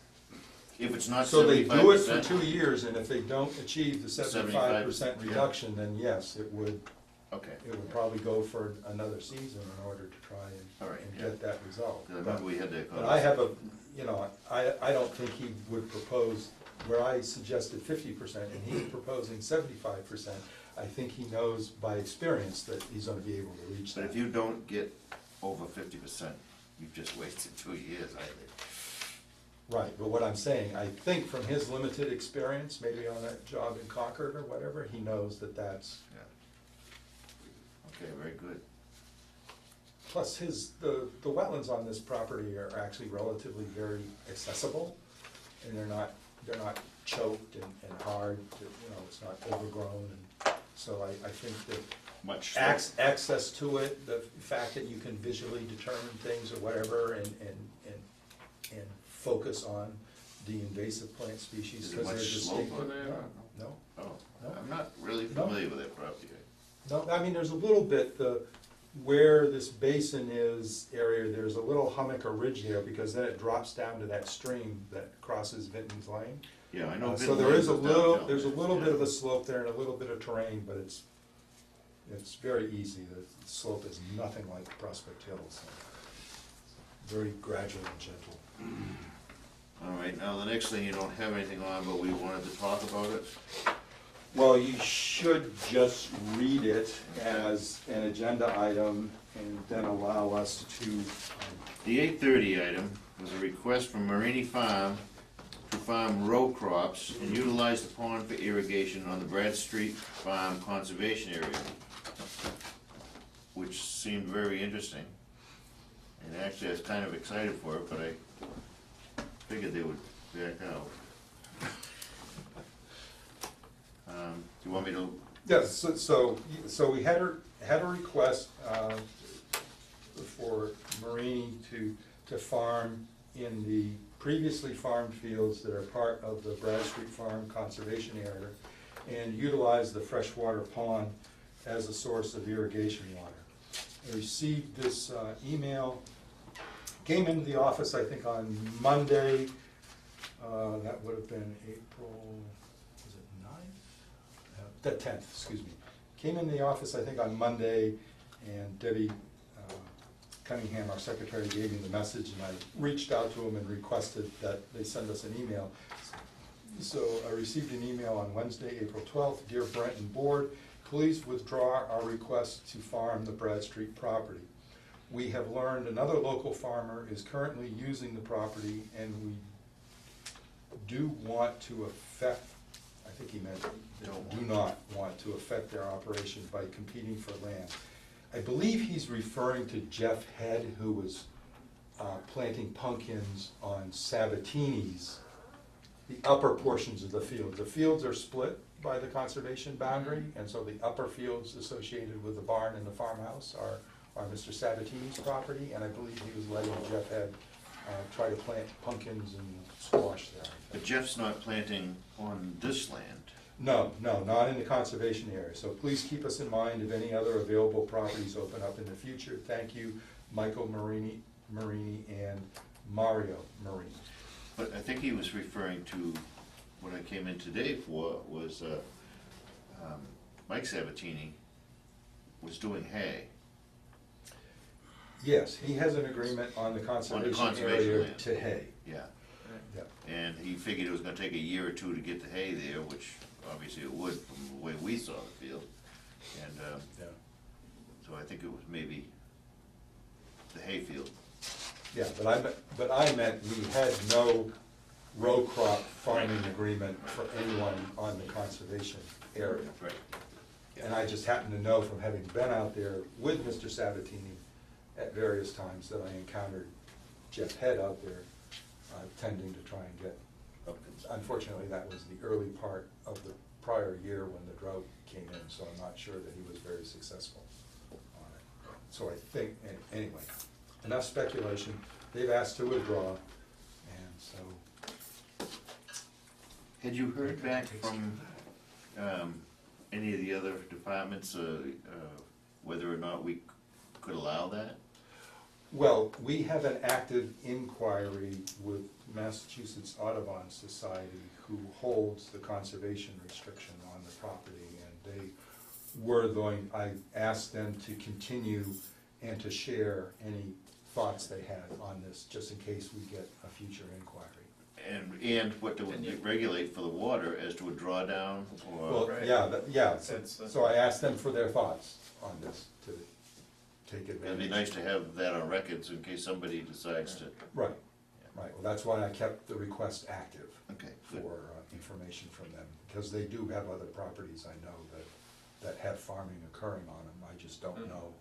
If it's not so they 75%. do it for 2 years, and if they don't achieve the 75% 75%, reduction, then yes, it would Okay, probably go for another season in order to try All right, and yeah. get that result. 'cause I remember we had that But I have conversation. I don't think he would propose, where I suggested 50% and he's proposing 75%, I think he knows by experience that he's gonna be able to reach But that. if you don't get over 50%, you've just wasted 2 years, I think. Right, but what I'm saying, I think from his limited experience, maybe on that job in Concord or whatever, he knows that that's, Yeah. Okay, very good. plus the wetlands on this property are actually relatively very accessible, and they're not choked and hard, it's not overgrown, and so I think that Much. access to it, the fact that you can visually determine things or whatever, and focus on the invasive plant species, Is it because they're much slope distinct. on there? No, Oh, No. I'm not really No. familiar with that property. no, I mean, there's a little bit, where this basin is area, there's a little hummock or ridge there, because then it drops down to that stream that crosses Vinton's Lane. Yeah, I know. So there is a little, there's a Yeah. little bit of a slope there and a little bit of terrain, but it's very easy. The slope is nothing like Prospect Hills. Very gradual and gentle. All right, now the next thing, you don't have anything on, but we wanted to talk about it. Well, you should just read it as an agenda item and then allow us to, The 8:30 item was a request from Marini Farm to farm row crops and utilize the pond for irrigation on the Brad Street Farm Conservation Area, which seemed very interesting. And actually, I was kind of excited for it, but I figured they would back out. Do you want me to? yes, so we had a request for Marini to farm in the previously farmed fields that are part of the Brad Street Farm Conservation Area and utilize the freshwater pond as a source of irrigation water. I received this email, came into the office, I think, on Monday. That would have been April, was it 9th? The 10th, excuse me. Came in the office, I think, on Monday, and Debbie Cunningham, our secretary, gave me the message, and I reached out to him and requested that they send us an email. So I received an email on Wednesday, April 12th. Dear Brent and Board, please withdraw our request to farm the Brad Street property. We have learned another local farmer is currently using the property, and we do want to affect, I think he meant, do not want to affect their operation by competing for land. I believe he's referring to Jeff Head, who was planting pumpkins on Sabatini's, the upper portions of the field. The fields are split by the conservation boundary, and so the upper fields associated with the barn and the farmhouse are Mr. Sabatini's property, and I believe he was letting Jeff Head try to plant pumpkins and squash there. But Jeff's not planting on this land. No, not in the conservation area, so please keep us in mind if any other available properties open up in the future. Thank you, Michael Marini and Mario Marini. But I think he was referring to, what I came in today for was, Mike Sabatini was doing hay. Yes, he has an agreement on the conservation area land. to hay. Yeah, Yeah. and he figured it was gonna take a year or two to get the hay there, which obviously it would from the way we saw the field. And, Yeah. so I think it was maybe the hay field. Yeah, but I meant we had no row crop farming agreement for anyone on the conservation area. Right. And I just happen to know from having been out there with Mr. Sabatini at various times that I encountered Jeff Head out there tending to try and get, unfortunately, that was the early part of the prior year when the drought came in, so I'm not sure that he was very successful on it. So I think, anyway, enough speculation. They've asked to withdraw, and so. Had you heard back from, any of the other departments, whether or not we could allow that? Well, we have an active inquiry with Massachusetts Audubon Society, who holds the conservation restriction on the property, and they were going, I asked them to continue and to share any thoughts they had on this, just in case we get a future inquiry. And what to regulate for the water as to a drawdown or? Well, Right. yeah, That's, so I asked them for their thoughts on this, to take advantage. It'd be nice to have that on record, so in case somebody decides to. Right, right, well, that's why I kept the request active. Okay, For good. information from them, because they do have other properties I know that have farming occurring on them. I just don't know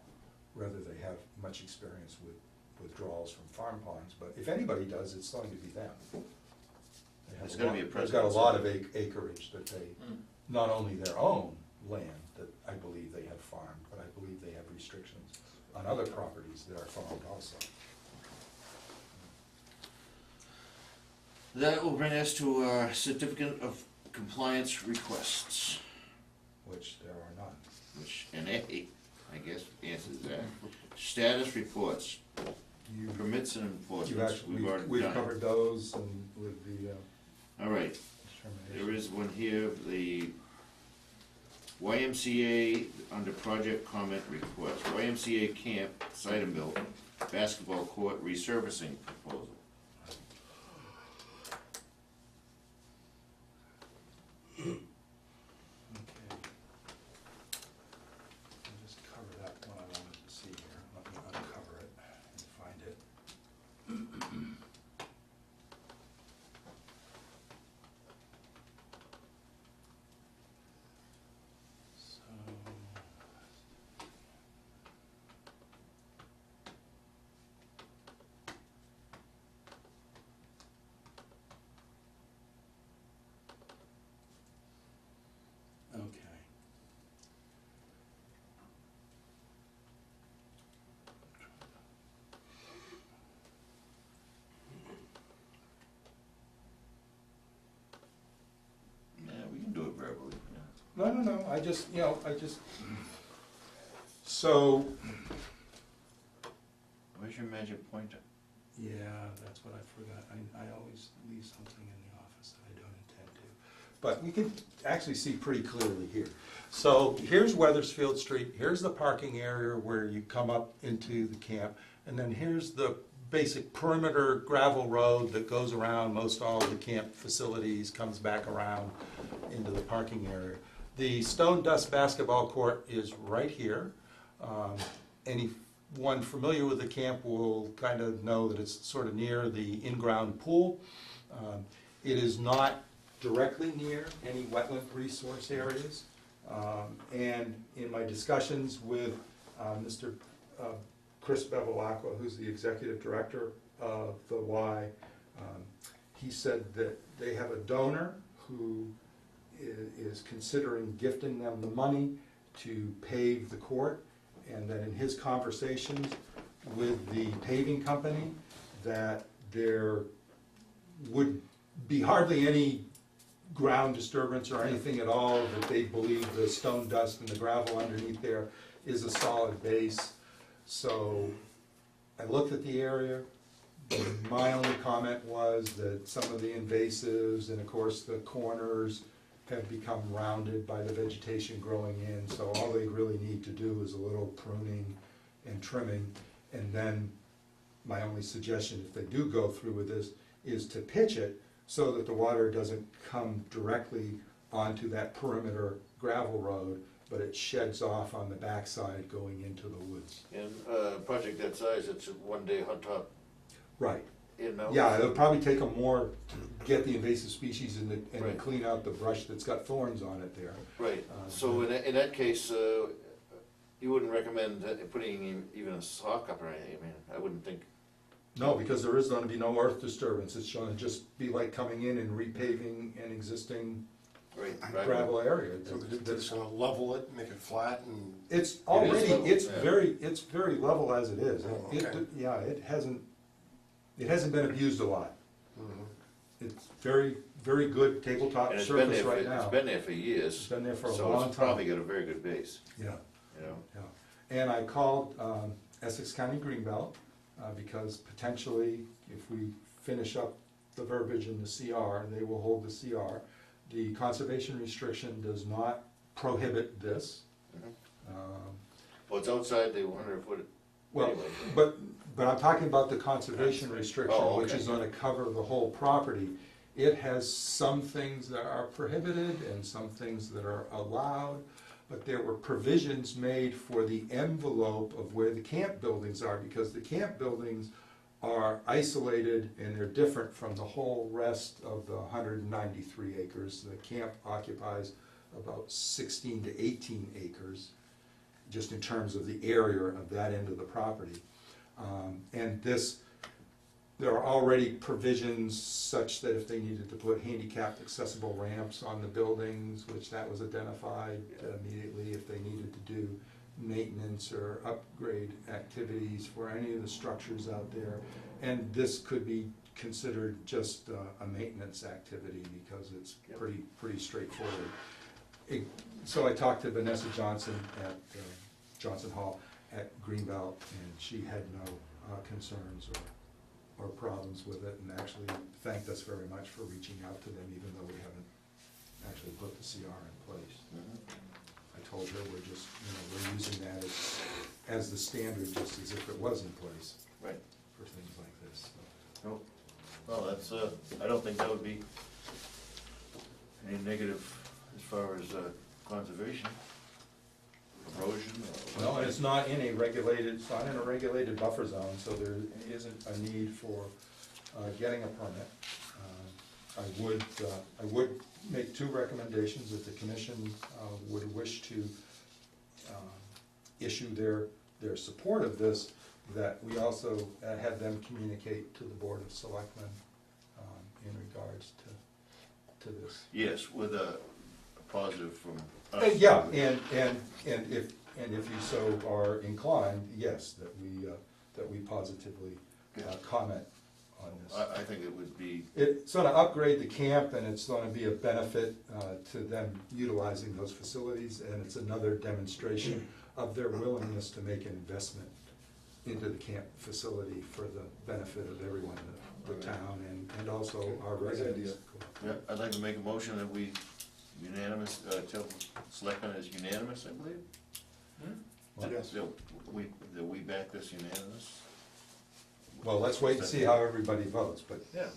whether they have much experience with withdrawals from farm ponds, but if anybody does, it's going to be them. They have There's gotta be a They've got a precedent. lot of acreage that they, not only their own land that I believe they have farmed, but I believe they have restrictions on other properties that are farmed also. That will bring us to our certificate of compliance requests, Which there are none. which NA, I guess, answers that. Status reports, You, permits and you've enforcements, actually, we've already we've done. covered those and with the All right, determination. there is one here, the YMCA under project comment request, YMCA camp site and build, basketball court resurfacing proposal. No, I just, so, Where's your magic pointer? yeah, that's what I forgot. I always leave something in the office that I don't intend to. But we can actually see pretty clearly here. So here's Weathersfield Street, here's the parking area where you come up into the camp, and then here's the basic perimeter gravel road that goes around most all of the camp facilities, comes back around into the parking area. The stone dust basketball court is right here. Anyone familiar with the camp will kind of know that it's sort of near the in-ground pool. It is not directly near any wetland resource areas. And in my discussions with Mr. Chris Bevilacqua, who's the executive director of the Y, he said that they have a donor who is considering gifting them the money to pave the court, and that in his conversations with the paving company, that there would be hardly any ground disturbance or anything at all, that they believe the stone dust and the gravel underneath there is a solid base. So I looked at the area. My only comment was that some of the invasives and of course the corners have become rounded by the vegetation growing in, so all they really need to do is a little pruning and trimming. And then my only suggestion, if they do go through with this, is to pitch it so that the water doesn't come directly onto that perimeter gravel road, but it sheds off on the backside going into the woods. In a project that size, it's a one-day hot top, Right. you know? Yeah, it'll probably take them more to get the invasive species and Right. clean out the brush that's got thorns on it there. Right, so in that case, you wouldn't recommend putting even a saw cup or anything, I mean, I wouldn't think. No, because there is gonna be no earth disturbance, it's gonna just be like coming in and repaving an existing Right. gravel area. So they're just gonna level it, make it flat, and It's already, level, it's yeah. very level as it is. Oh, It- okay. Yeah, it hasn't been abused a lot. It's very good tabletop And it's been surface there, right it's now. been there for years. It's been there for a So long it's probably time. got a very good base, Yeah. you know? Yeah, and I called Essex County Greenbelt, because potentially, if we finish up the verbiage in the CR, they will hold the CR. The conservation restriction does not prohibit this. Mhm. Um, Well, it's outside the 100-foot Well, anyway. but I'm talking about the conservation restriction, Oh, which okay. is gonna cover the whole property. It has some things that are prohibited and some things that are allowed, but there were provisions made for the envelope of where the camp buildings are, because the camp buildings are isolated and they're different from the whole rest of the 193 acres. The camp occupies about 16 to 18 acres, just in terms of the area of that end of the property. And there are already provisions such that if they needed to put handicapped accessible ramps on the buildings, which that was identified immediately, if they needed to do maintenance or upgrade activities for any of the structures out there. And this could be considered just a maintenance activity because it's Yep. pretty straightforward. So I talked to Vanessa Johnson at Johnson Hall at Greenbelt, and she had no concerns or problems with it, and actually thanked us very much for reaching out to them, even though we haven't actually put the CR in place. Mhm. I told her we're just, we're using that as the standard, just as if it was in place Right. for things like this. So. No, well, that's, I don't think that would be any negative as far as conservation, erosion. Or No, and it's not in a regulated buffer zone, so there isn't a need for getting a permit. I would make two recommendations if the commission would wish to issue their support of this, that we also have them communicate to the Board of Selectmen in regards to this. Yes, with a positive from us. Yeah, and if you so are inclined, yes, that we positively comment on this. I think it would be, It's gonna upgrade the camp, and it's gonna be a benefit to them utilizing those facilities, and it's another demonstration of their willingness to make an investment into the camp facility for the benefit of everyone in the town and also our Great residents. yeah, I'd like to make a motion that we unanimous, tell selectmen is unanimous, I believe? Yes. That we back this unanimous? Well, let's wait and see how everybody votes, but Yeah.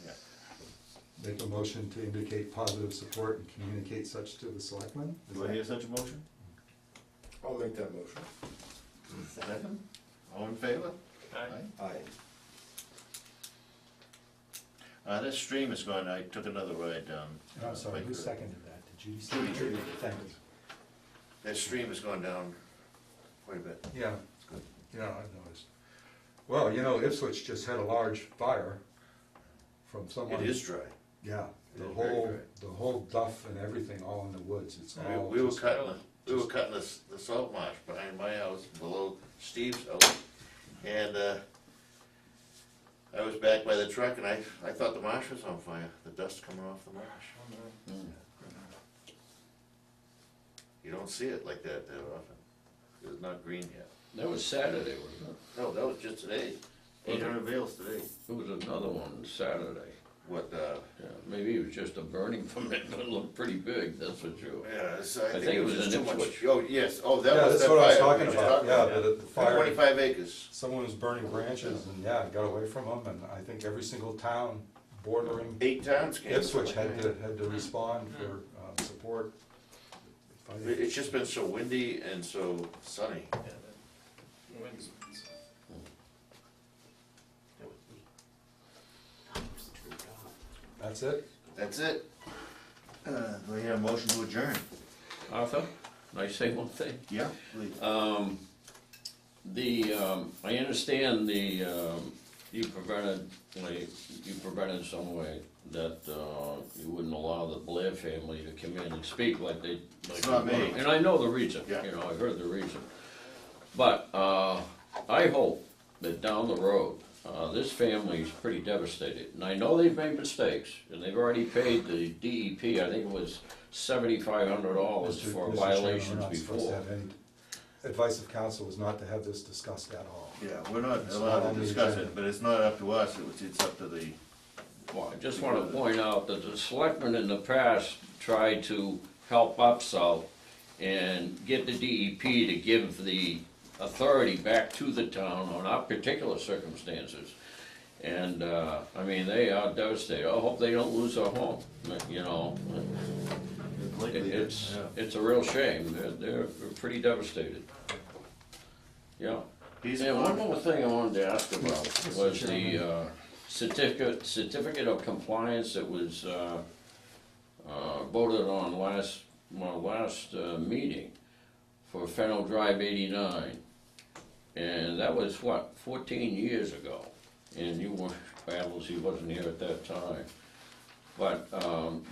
make a motion to indicate positive support and communicate such to the selectmen. Is Do I that- hear such a motion? I'll make that motion. Second? All in favor? Aye. That stream is going, I took another ride down. I'm sorry, who Quaker. seconded that? Did Judy second it? Thank you. That stream has gone down quite a bit. Yeah, I've noticed. Well, Ipswich just had a large fire from someone. It is dry. Yeah, It the is very whole, dry. the whole duff and everything all in the woods, it's all. We were just- cutting, the salt marsh behind my house, below Steve's house. And, I was back by the truck and I thought the marsh was on fire, the dust coming off the marsh. You don't see it like that often. It's not green yet. That was Saturday, wasn't it? No, that was just today. 800 bales today. There was another one Saturday. What, Yeah, maybe it was just a burning permit, but it looked pretty big, that's for sure. yeah, I think it was just in too much. Ipswich. Oh, yes, oh, that Yeah, was that's that what I was fire we talking just about, talked yeah, the fire, 25 acres. someone was burning branches and, yeah, got away from them, and I think every single town bordering 8 towns came. Ipswich had to respond for support. It's just been so windy and so sunny. That's it? That's it. We have a motion to adjourn. Arthur, can I say one thing? Yeah, please. I understand you prevented some way that you wouldn't allow the Blair family to come in and speak like they. It's not me. And I know the reason, Yeah. I heard the reason. But I hope that down the road, this family's pretty devastated. And I know they've made mistakes, and they've already paid the DEP, I think it was $7,500 for Mr. Chairman, violations we're not supposed to before. have any advice of counsel is not to have this discussed at all. Yeah, we're not It's allowed not on to the discuss agenda. it, but it's not up to us, it's up to the, Well, I just want to point out that the selectmen in the past tried to help Upsouth and get the DEP to give the authority back to the town on our particular circumstances. And, they are devastated. I hope they don't lose their home, It's a real shame. They're pretty devastated. Yeah. And one more thing I wanted to ask about was the certificate of compliance that was voted on last meeting for Fennel Drive 89. And that was, 14 years ago? And you weren't, he wasn't here at that time. But,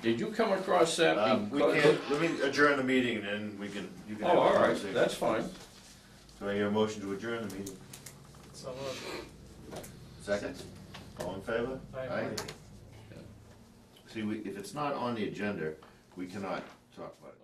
did you come across that? we can't, let me adjourn the meeting and then you can Oh, have a all right, conversation. that's fine. Do I hear a motion to adjourn the meeting? So moved. Second? All in favor? Aye. See, if it's not on the agenda, we cannot talk about it.